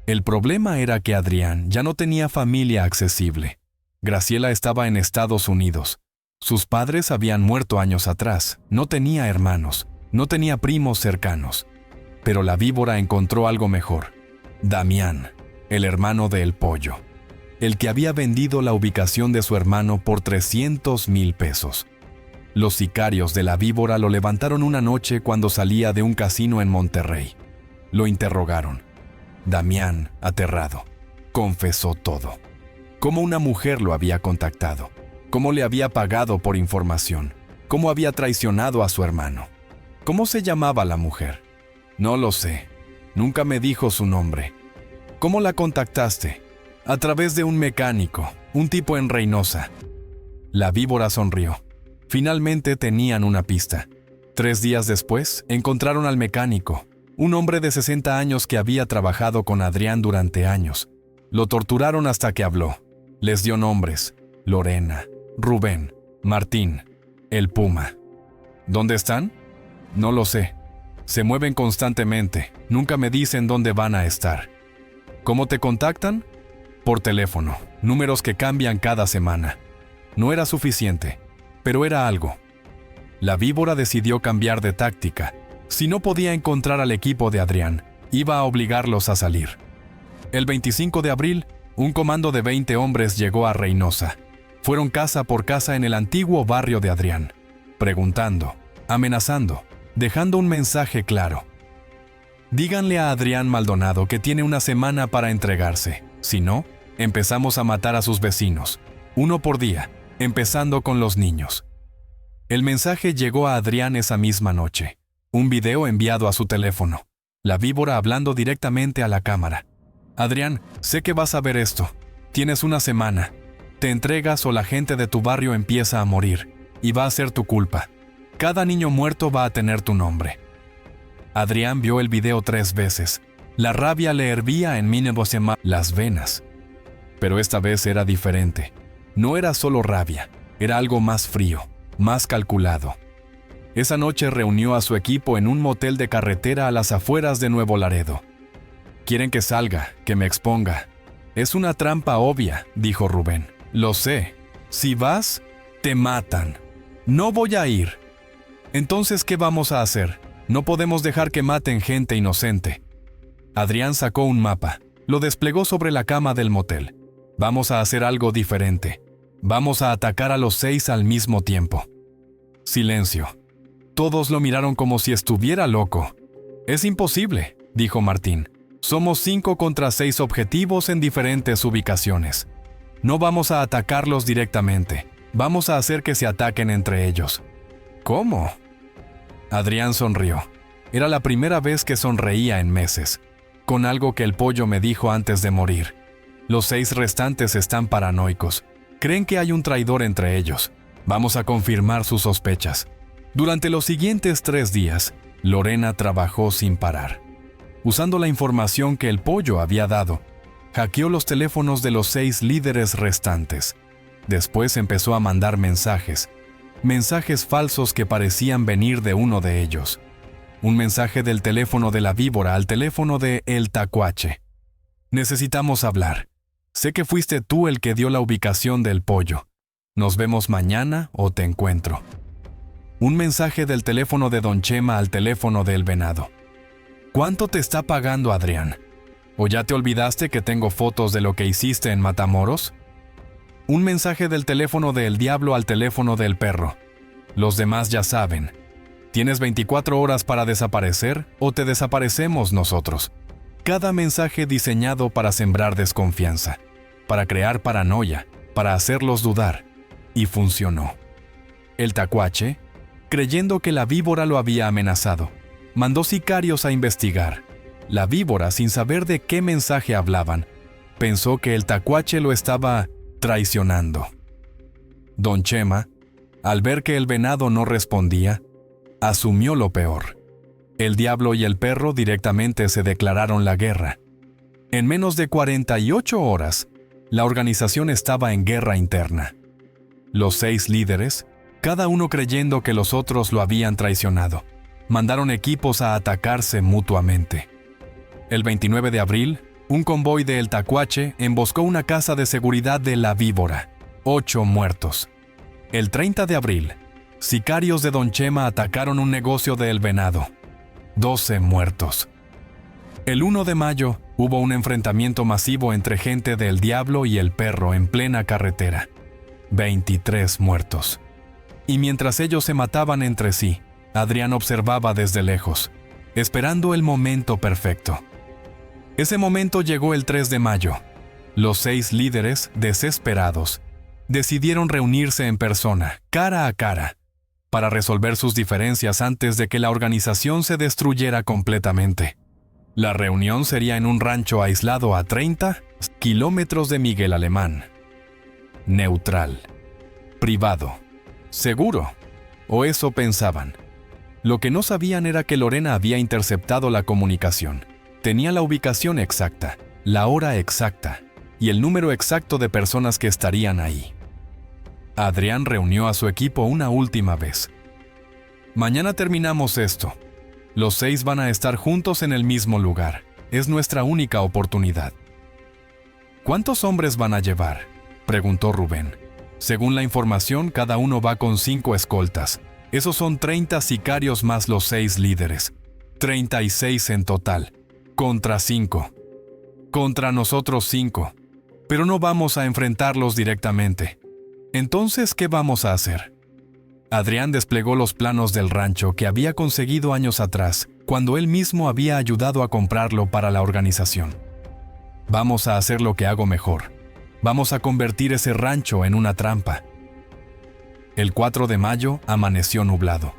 El problema era que Adrián ya no tenía familia accesible. Graciela estaba en Estados Unidos. Sus padres habían muerto años atrás, no tenía hermanos, no tenía primos cercanos. Pero la víbora encontró algo mejor. Damián, el hermano de El Pollo, el que había vendido la ubicación de su hermano por 300,000 pesos. Los sicarios de la víbora lo levantaron una noche cuando salía de un casino en Monterrey. Lo interrogaron. Damián, aterrado, confesó todo. Cómo una mujer lo había contactado, cómo le había pagado por información, cómo había traicionado a su hermano. ¿Cómo se llamaba la mujer? No lo sé. Nunca me dijo su nombre. ¿Cómo la contactaste? A través de un mecánico, un tipo en Reynosa. La víbora sonrió. Finalmente tenían una pista. 3 días después, encontraron al mecánico, un hombre de 60 años que había trabajado con Adrián durante años. Lo torturaron hasta que habló. Les dio nombres: Lorena, Rubén, Martín, el Puma. ¿Dónde están? No lo sé. Se mueven constantemente, nunca me dicen dónde van a estar. ¿Cómo te contactan? Por teléfono, números que cambian cada semana. No era suficiente, pero era algo. La víbora decidió cambiar de táctica. Si no podía encontrar al equipo de Adrián, iba a obligarlos a salir. El 25 de abril, un comando de 20 hombres llegó a Reynosa. Fueron casa por casa en el antiguo barrio de Adrián, preguntando, amenazando, dejando un mensaje claro. Díganle a Adrián Maldonado que tiene una semana para entregarse. Si no, empezamos a matar a sus vecinos, 1 por día, empezando con los niños. El mensaje llegó a Adrián esa misma noche. Un video enviado a su teléfono. La víbora hablando directamente a la cámara. Adrián, sé que vas a ver esto. Tienes una semana. Te entregas o la gente de tu barrio empieza a morir, y va a ser tu culpa. Cada niño muerto va a tener tu nombre. Adrián vio el video 3 veces. La rabia le hervía en las venas. Pero esta vez era diferente. No era solo rabia, era algo más frío, más calculado. Esa noche reunió a su equipo en un motel de carretera a las afueras de Nuevo Laredo. Quieren que salga, que me exponga. Es una trampa obvia, dijo Rubén. Lo sé. Si vas, te matan. No voy a ir. Entonces, ¿qué vamos a hacer? No podemos dejar que maten gente inocente. Adrián sacó un mapa, lo desplegó sobre la cama del motel. Vamos a hacer algo diferente. Vamos a atacar a los 6 al mismo tiempo. Silencio. Todos lo miraron como si estuviera loco. Es imposible, dijo Martín. Somos 5 contra 6 objetivos en diferentes ubicaciones. No vamos a atacarlos directamente. Vamos a hacer que se ataquen entre ellos. ¿Cómo? Adrián sonrió. Era la primera vez que sonreía en meses, con algo que el pollo me dijo antes de morir. Los 6 restantes están paranoicos. Creen que hay un traidor entre ellos. Vamos a confirmar sus sospechas. Durante los siguientes 3 días, Lorena trabajó sin parar. Usando la información que el pollo había dado, hackeó los teléfonos de los 6 líderes restantes. Después empezó a mandar mensajes falsos que parecían venir de uno de ellos. Un mensaje del teléfono de la víbora al teléfono de El Tacuache. Necesitamos hablar. Sé que fuiste tú el que dio la ubicación del pollo. Nos vemos mañana o te encuentro. Un mensaje del teléfono de Don Chema al teléfono del venado. ¿Cuánto te está pagando Adrián? ¿O ya te olvidaste que tengo fotos de lo que hiciste en Matamoros? Un mensaje del teléfono del diablo al teléfono del perro. Los demás ya saben. Tienes 24 horas para desaparecer o te desaparecemos nosotros. Cada mensaje diseñado para sembrar desconfianza, para crear paranoia, para hacerlos dudar. Y funcionó. El tacuache, creyendo que la víbora lo había amenazado, mandó sicarios a investigar. La víbora, sin saber de qué mensaje hablaban, pensó que el tacuache lo estaba traicionando. Don Chema, al ver que el venado no respondía, asumió lo peor. El diablo y el perro directamente se declararon la guerra. En menos de 48 horas, la organización estaba en guerra interna. Los 6 líderes, cada uno creyendo que los otros lo habían traicionado, mandaron equipos a atacarse mutuamente. El 29 de abril, un convoy de El Tacuache emboscó una casa de seguridad de la víbora. 8 muertos. El 30 de abril, sicarios de Don Chema atacaron un negocio de El Venado. 12 muertos. El 1 de mayo, hubo un enfrentamiento masivo entre gente del Diablo y el Perro en plena carretera. 23 muertos. Y mientras ellos se mataban entre sí, Adrián observaba desde lejos, esperando el momento perfecto. Ese momento llegó el 3 de mayo. Los 6 líderes, desesperados, decidieron reunirse en persona, cara a cara, para resolver sus diferencias antes de que la organización se destruyera completamente. La reunión sería en un rancho aislado a 30 kilómetros de Miguel Alemán. Neutral. Privado. Seguro. O eso pensaban. Lo que no sabían era que Lorena había interceptado la comunicación. Tenía la ubicación exacta, la hora exacta y el número exacto de personas que estarían ahí. Adrián reunió a su equipo una última vez. Mañana terminamos esto. Los 6 van a estar juntos en el mismo lugar. Es nuestra única oportunidad. ¿Cuántos hombres van a llevar?, preguntó Rubén. Según la información, cada uno va con 5 escoltas. Esos son 30 sicarios más los 6 líderes. 36 en total. Contra 5. Contra nosotros 5. Pero no vamos a enfrentarlos directamente. Entonces, ¿qué vamos a hacer? Adrián desplegó los planos del rancho que había conseguido años atrás, cuando él mismo había ayudado a comprarlo para la organización. Vamos a hacer lo que hago mejor. Vamos a convertir ese rancho en una trampa. El 4 de mayo amaneció nublado.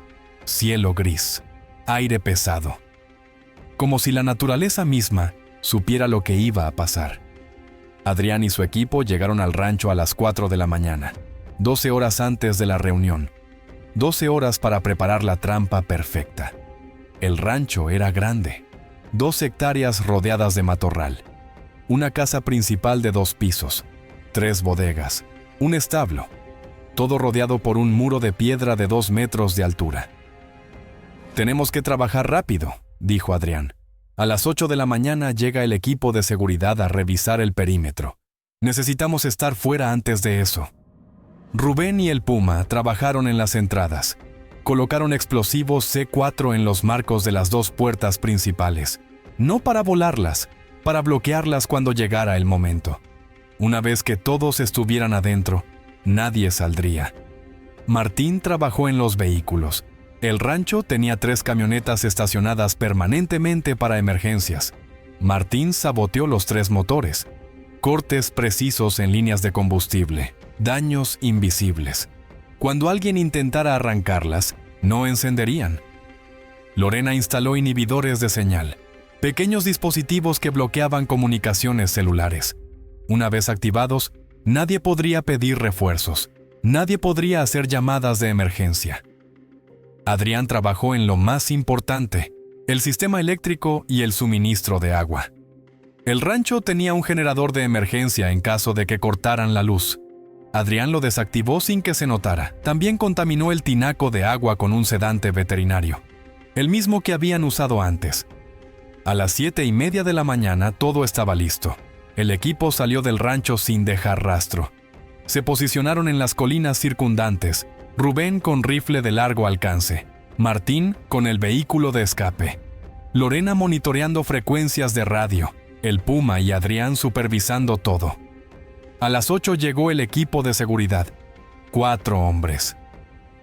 Cielo gris. Aire pesado. Como si la naturaleza misma supiera lo que iba a pasar. Adrián y su equipo llegaron al rancho a las 4 de la mañana, 12 horas antes de la reunión. 12 horas para preparar la trampa perfecta. El rancho era grande. 2 hectáreas rodeadas de matorral. Una casa principal de 2 pisos. 3 bodegas. Un establo. Todo rodeado por un muro de piedra de 2 metros de altura. Tenemos que trabajar rápido, dijo Adrián. A las 8 de la mañana llega el equipo de seguridad a revisar el perímetro. Necesitamos estar fuera antes de eso. Rubén y el Puma trabajaron en las entradas. Colocaron explosivos C4 en los marcos de las 2 puertas principales. No para volarlas, para bloquearlas cuando llegara el momento. Una vez que todos estuvieran adentro, nadie saldría. Martín trabajó en los vehículos. El rancho tenía 3 camionetas estacionadas permanentemente para emergencias. Martín saboteó los 3 motores. Cortes precisos en líneas de combustible. Daños invisibles. Cuando alguien intentara arrancarlas, no encenderían. Lorena instaló inhibidores de señal, pequeños dispositivos que bloqueaban comunicaciones celulares. Una vez activados, nadie podría pedir refuerzos, nadie podría hacer llamadas de emergencia. Adrián trabajó en lo más importante, el sistema eléctrico y el suministro de agua. El rancho tenía un generador de emergencia en caso de que cortaran la luz. Adrián lo desactivó sin que se notara. También contaminó el tinaco de agua con un sedante veterinario, el mismo que habían usado antes. A las 7:30 de la mañana todo estaba listo. El equipo salió del rancho sin dejar rastro. Se posicionaron en las colinas circundantes, Rubén con rifle de largo alcance, Martín con el vehículo de escape, Lorena monitoreando frecuencias de radio, el Puma y Adrián supervisando todo. A las 8 llegó el equipo de seguridad. 4 hombres.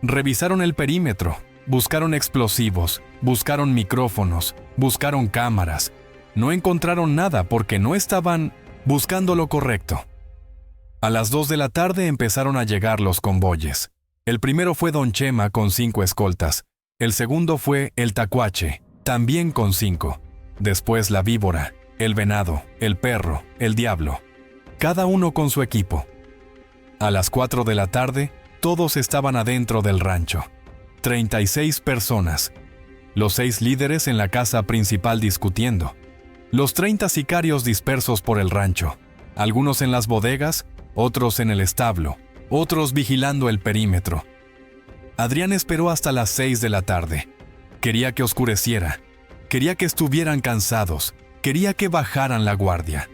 Revisaron el perímetro, Buscaron explosivos, buscaron micrófonos, buscaron cámaras. No encontraron nada porque no estaban buscando lo correcto. A las 2 de la tarde empezaron a llegar los convoyes. El primero fue Don Chema con 5 escoltas. El segundo fue el Tacuache, también con 5. Después la Víbora, el Venado, el Perro, el Diablo. Cada uno con su equipo. A las 4 de la tarde, todos estaban adentro del rancho. 36 personas. Los 6 líderes en la casa principal discutiendo. Los 30 sicarios dispersos por el rancho. Algunos en las bodegas, otros en el establo, otros vigilando el perímetro. Adrián esperó hasta las 6 de la tarde. Quería que oscureciera. Quería que estuvieran cansados. Quería que bajaran la guardia.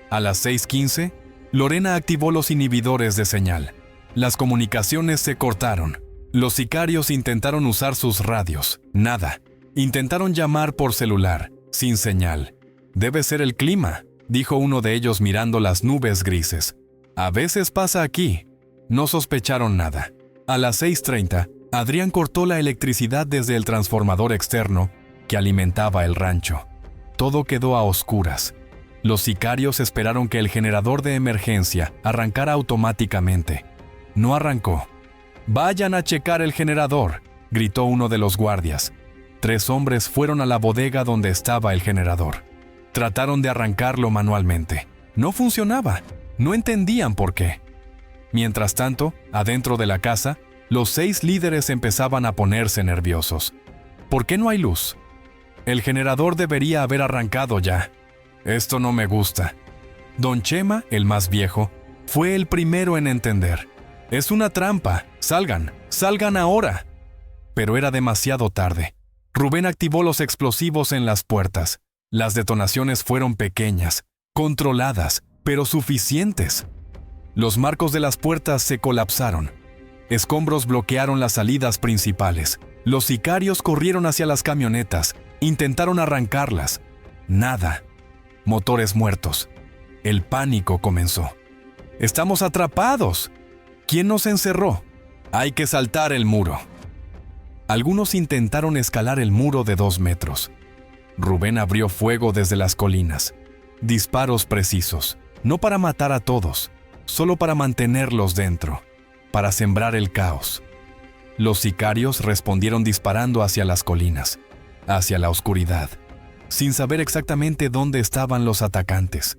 A las 6:15, Lorena activó los inhibidores de señal. Las comunicaciones se cortaron. Los sicarios intentaron usar sus radios. Nada. Intentaron llamar por celular. Sin señal. Debe ser el clima, dijo uno de ellos mirando las nubes grises. A veces pasa aquí. No sospecharon nada. A las 6:30, Adrián cortó la electricidad desde el transformador externo que alimentaba el rancho. Todo quedó a oscuras. Los sicarios esperaron que el generador de emergencia arrancara automáticamente. No arrancó. «Vayan a checar el generador», gritó uno de los guardias. 3 hombres fueron a la bodega donde estaba el generador. Trataron de arrancarlo manualmente. No funcionaba. No entendían por qué. Mientras tanto, adentro de la casa, los 6 líderes empezaban a ponerse nerviosos. ¿Por qué no hay luz? El generador debería haber arrancado ya. Esto no me gusta. Don Chema, el más viejo, fue el primero en entender. Es una trampa. Salgan, salgan ahora. Pero era demasiado tarde. Rubén activó los explosivos en las puertas. Las detonaciones fueron pequeñas, controladas, pero suficientes. Los marcos de las puertas se colapsaron. Escombros bloquearon las salidas principales. Los sicarios corrieron hacia las camionetas. Intentaron arrancarlas. Nada. Motores muertos. El pánico comenzó. «¡Estamos atrapados! ¿Quién nos encerró? Hay que saltar el muro». Algunos intentaron escalar el muro de 2 metros. Rubén abrió fuego desde las colinas. Disparos precisos, no para matar a todos, solo para mantenerlos dentro, para sembrar el caos. Los sicarios respondieron disparando hacia las colinas, hacia la oscuridad, sin saber exactamente dónde estaban los atacantes.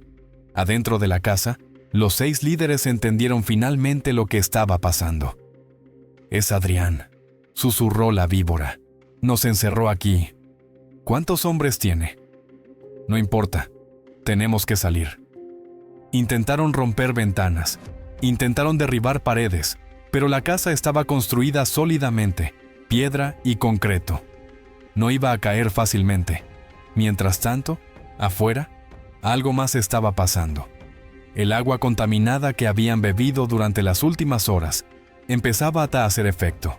Adentro de la casa, los 6 líderes entendieron finalmente lo que estaba pasando. «Es Adrián», susurró la Víbora. «Nos encerró aquí. ¿Cuántos hombres tiene?» «No importa. Tenemos que salir». Intentaron romper ventanas. Intentaron derribar paredes, pero la casa estaba construida sólidamente, piedra y concreto. No iba a caer fácilmente. Mientras tanto, afuera, algo más estaba pasando. El agua contaminada que habían bebido durante las últimas horas empezaba a hacer efecto.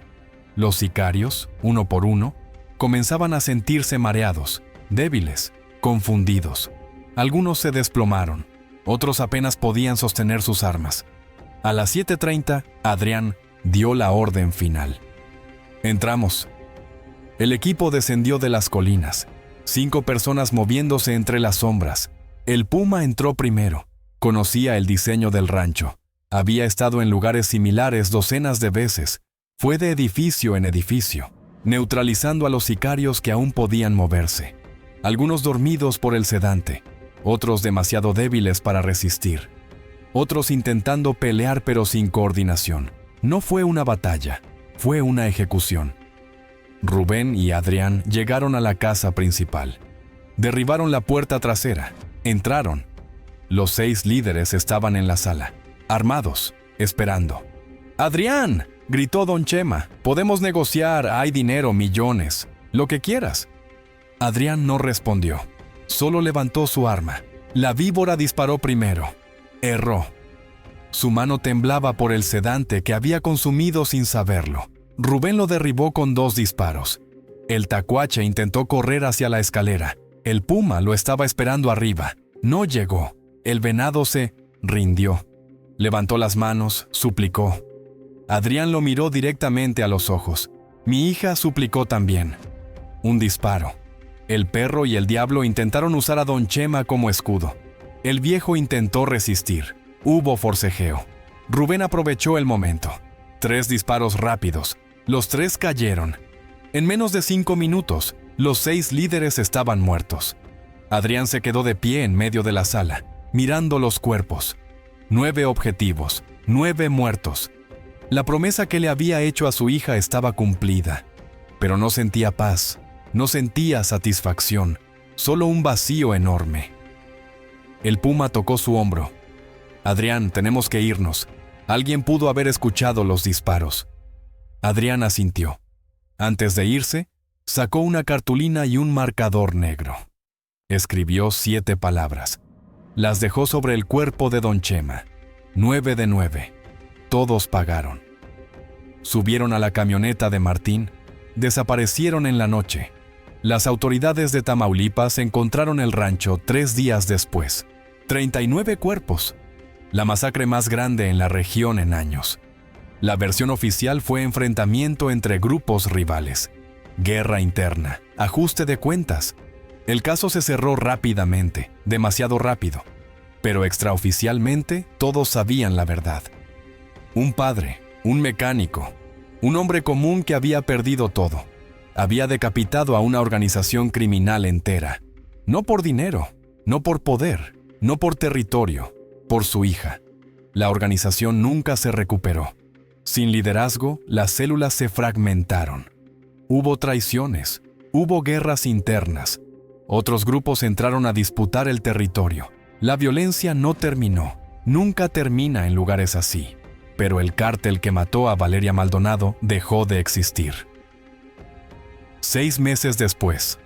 Los sicarios, uno por uno, comenzaban a sentirse mareados, débiles, confundidos. Algunos se desplomaron, otros apenas podían sostener sus armas. A las 7:30, Adrián dio la orden final. «Entramos». El equipo descendió de las colinas, 5 personas moviéndose entre las sombras. El Puma entró primero. Conocía el diseño del rancho. Había estado en lugares similares docenas de veces. Fue de edificio en edificio, neutralizando a los sicarios que aún podían moverse. Algunos dormidos por el sedante, otros demasiado débiles para resistir. Otros intentando pelear pero sin coordinación. No fue una batalla, fue una ejecución. Rubén y Adrián llegaron a la casa principal. Derribaron la puerta trasera. Entraron. Los 6 líderes estaban en la sala, armados, esperando. «¡Adrián!», gritó Don Chema. «Podemos negociar, hay dinero, millones, lo que quieras». Adrián no respondió. Solo levantó su arma. La Víbora disparó primero. Erró. Su mano temblaba por el sedante que había consumido sin saberlo. Rubén lo derribó con 2 disparos. El Tacuache intentó correr hacia la escalera. El Puma lo estaba esperando arriba. No llegó. El Venado se rindió. Levantó las manos, suplicó. Adrián lo miró directamente a los ojos. Mi hija suplicó también. Un disparo. El perro y el diablo intentaron usar a don Chema como escudo. El viejo intentó resistir. Hubo forcejeo. Rubén aprovechó el momento. 3 disparos rápidos. Los 3 cayeron. En menos de 5 minutos, los 6 líderes estaban muertos. Adrián se quedó de pie en medio de la sala, mirando los cuerpos. 9 objetivos, 9 muertos. La promesa que le había hecho a su hija estaba cumplida, pero no sentía paz, no sentía satisfacción, solo un vacío enorme. El puma tocó su hombro. Adrián, tenemos que irnos. Alguien pudo haber escuchado los disparos. Adrián asintió. Antes de irse, sacó una cartulina y un marcador negro. Escribió 7 palabras. Las dejó sobre el cuerpo de don Chema. 9 de 9. Todos pagaron. Subieron a la camioneta de Martín. Desaparecieron en la noche. Las autoridades de Tamaulipas encontraron el rancho 3 días después. 39 cuerpos. La masacre más grande en la región en años. La versión oficial fue enfrentamiento entre grupos rivales. Guerra interna, ajuste de cuentas. El caso se cerró rápidamente, demasiado rápido. Pero extraoficialmente todos sabían la verdad. Un padre, un mecánico, un hombre común que había perdido todo. Había decapitado a una organización criminal entera. No por dinero, no por poder, no por territorio, por su hija. La organización nunca se recuperó. Sin liderazgo, las células se fragmentaron. Hubo traiciones, hubo guerras internas. Otros grupos entraron a disputar el territorio. La violencia no terminó, nunca termina en lugares así. Pero el cártel que mató a Valeria Maldonado dejó de existir. 6 meses después.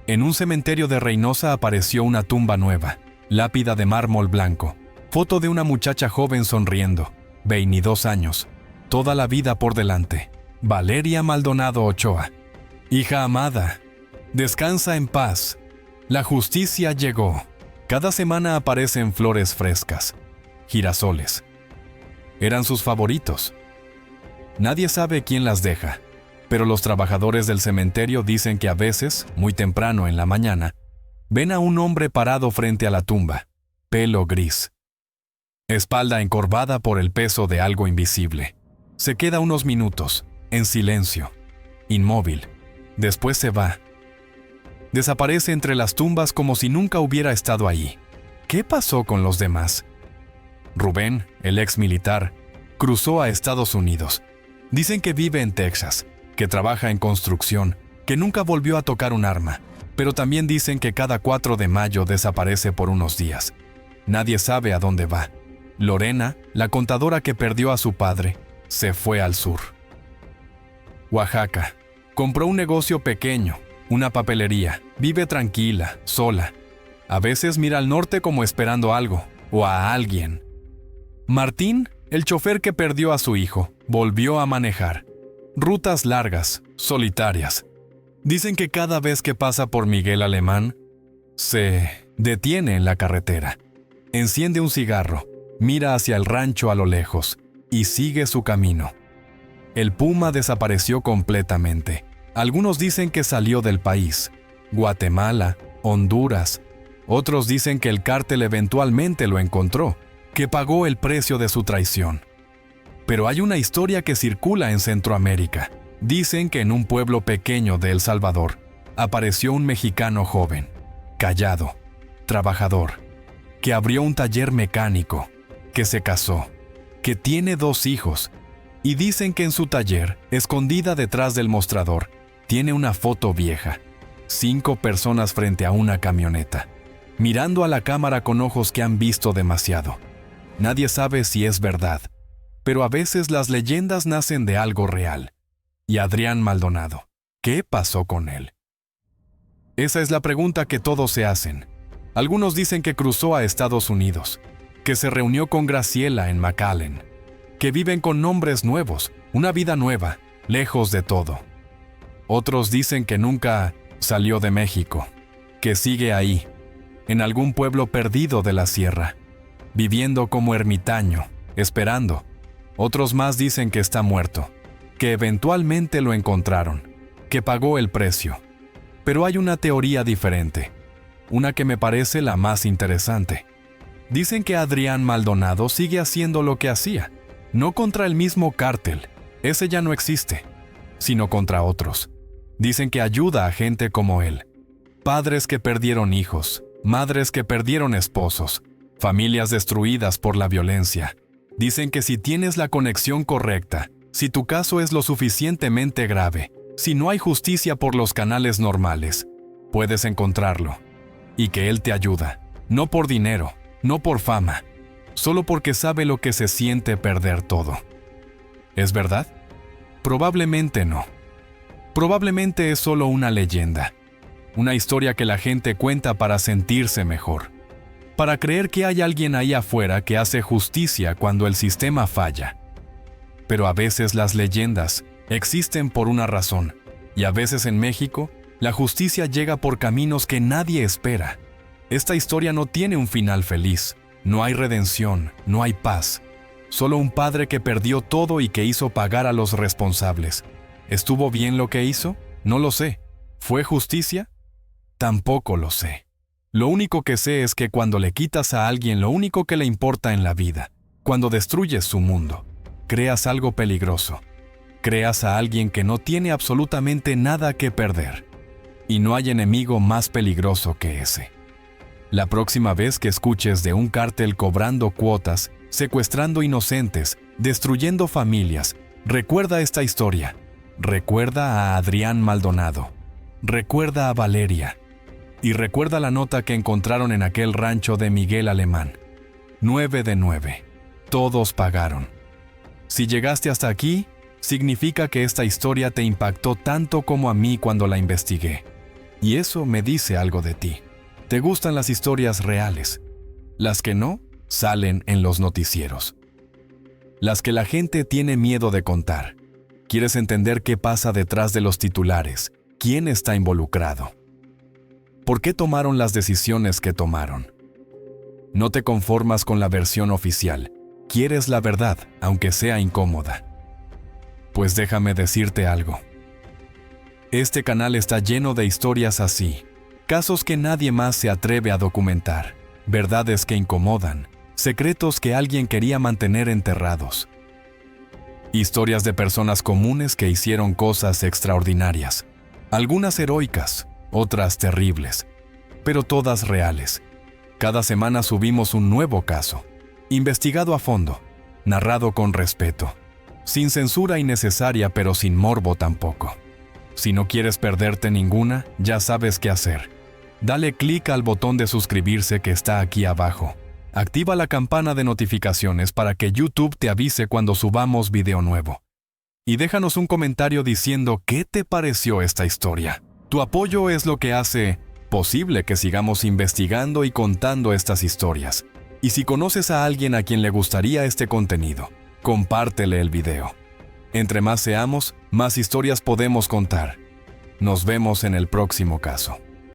En un cementerio de Reynosa apareció una tumba nueva, lápida de mármol blanco, foto de una muchacha joven sonriendo. 22 años, toda la vida por delante. Valeria Maldonado Ochoa. Hija amada, descansa en paz. La justicia llegó. Cada semana aparecen flores frescas, girasoles. Eran sus favoritos. Nadie sabe quién las deja, pero los trabajadores del cementerio dicen que a veces, muy temprano en la mañana, ven a un hombre parado frente a la tumba, pelo gris. Espalda encorvada por el peso de algo invisible. Se queda unos minutos, en silencio, inmóvil. Después se va. Desaparece entre las tumbas como si nunca hubiera estado ahí. ¿Qué pasó con los demás? Rubén, el ex militar, cruzó a Estados Unidos. Dicen que vive en Texas, que trabaja en construcción, que nunca volvió a tocar un arma, pero también dicen que cada 4 de mayo desaparece por unos días. Nadie sabe a dónde va. Lorena, la contadora que perdió a su padre, se fue al sur. Oaxaca. Compró un negocio pequeño, una papelería. Vive tranquila, sola. A veces mira al norte como esperando algo, o a alguien. Martín, el chofer que perdió a su hijo, volvió a manejar. Rutas largas, solitarias. Dicen que cada vez que pasa por Miguel Alemán, se detiene en la carretera. Enciende un cigarro. Mira hacia el rancho a lo lejos y sigue su camino. El puma desapareció completamente. Algunos dicen que salió del país, Guatemala, Honduras. Otros dicen que el cártel eventualmente lo encontró, que pagó el precio de su traición. Pero hay una historia que circula en Centroamérica. Dicen que en un pueblo pequeño de El Salvador apareció un mexicano joven, callado, trabajador, que abrió un taller mecánico, que se casó, que tiene 2 hijos, y dicen que en su taller, escondida detrás del mostrador, tiene una foto vieja. 5 personas frente a una camioneta, mirando a la cámara con ojos que han visto demasiado. Nadie sabe si es verdad, pero a veces las leyendas nacen de algo real. Y Adrián Maldonado, ¿qué pasó con él? Esa es la pregunta que todos se hacen. Algunos dicen que cruzó a Estados Unidos, que se reunió con Graciela en McAllen, que viven con nombres nuevos, una vida nueva, lejos de todo. Otros dicen que nunca salió de México, que sigue ahí, en algún pueblo perdido de la sierra, viviendo como ermitaño, esperando. Otros más dicen que está muerto, que eventualmente lo encontraron, que pagó el precio. Pero hay una teoría diferente, una que me parece la más interesante. Dicen que Adrián Maldonado sigue haciendo lo que hacía, no contra el mismo cártel, ese ya no existe, sino contra otros. Dicen que ayuda a gente como él, padres que perdieron hijos, madres que perdieron esposos, familias destruidas por la violencia. Dicen que si tienes la conexión correcta, si tu caso es lo suficientemente grave, si no hay justicia por los canales normales, puedes encontrarlo. Y que él te ayuda, no por dinero, no por fama, solo porque sabe lo que se siente perder todo. ¿Es verdad? Probablemente no. Probablemente es solo una leyenda, una historia que la gente cuenta para sentirse mejor, para creer que hay alguien ahí afuera que hace justicia cuando el sistema falla. Pero a veces las leyendas existen por una razón, y a veces en México, la justicia llega por caminos que nadie espera. Esta historia no tiene un final feliz, no hay redención, no hay paz. Solo un padre que perdió todo y que hizo pagar a los responsables. ¿Estuvo bien lo que hizo? No lo sé. ¿Fue justicia? Tampoco lo sé. Lo único que sé es que cuando le quitas a alguien lo único que le importa en la vida, cuando destruyes su mundo, creas algo peligroso. Creas a alguien que no tiene absolutamente nada que perder. Y no hay enemigo más peligroso que ese. La próxima vez que escuches de un cártel cobrando cuotas, secuestrando inocentes, destruyendo familias, recuerda esta historia. Recuerda a Adrián Maldonado. Recuerda a Valeria. Y recuerda la nota que encontraron en aquel rancho de Miguel Alemán. 9 de 9. Todos pagaron. Si llegaste hasta aquí, significa que esta historia te impactó tanto como a mí cuando la investigué. Y eso me dice algo de ti. Te gustan las historias reales. Las que no, salen en los noticieros. Las que la gente tiene miedo de contar. Quieres entender qué pasa detrás de los titulares, quién está involucrado. ¿Por qué tomaron las decisiones que tomaron? No te conformas con la versión oficial. Quieres la verdad, aunque sea incómoda. Pues déjame decirte algo. Este canal está lleno de historias así, casos que nadie más se atreve a documentar, verdades que incomodan, secretos que alguien quería mantener enterrados. Historias de personas comunes que hicieron cosas extraordinarias, algunas heroicas, otras terribles, pero todas reales. Cada semana subimos un nuevo caso, investigado a fondo, narrado con respeto, sin censura innecesaria pero sin morbo tampoco. Si no quieres perderte ninguna, ya sabes qué hacer. Dale clic al botón de suscribirse que está aquí abajo. Activa la campana de notificaciones para que YouTube te avise cuando subamos video nuevo. Y déjanos un comentario diciendo qué te pareció esta historia. Tu apoyo es lo que hace posible que sigamos investigando y contando estas historias. Y si conoces a alguien a quien le gustaría este contenido, compártele el video. Entre más seamos, más historias podemos contar. Nos vemos en el próximo caso.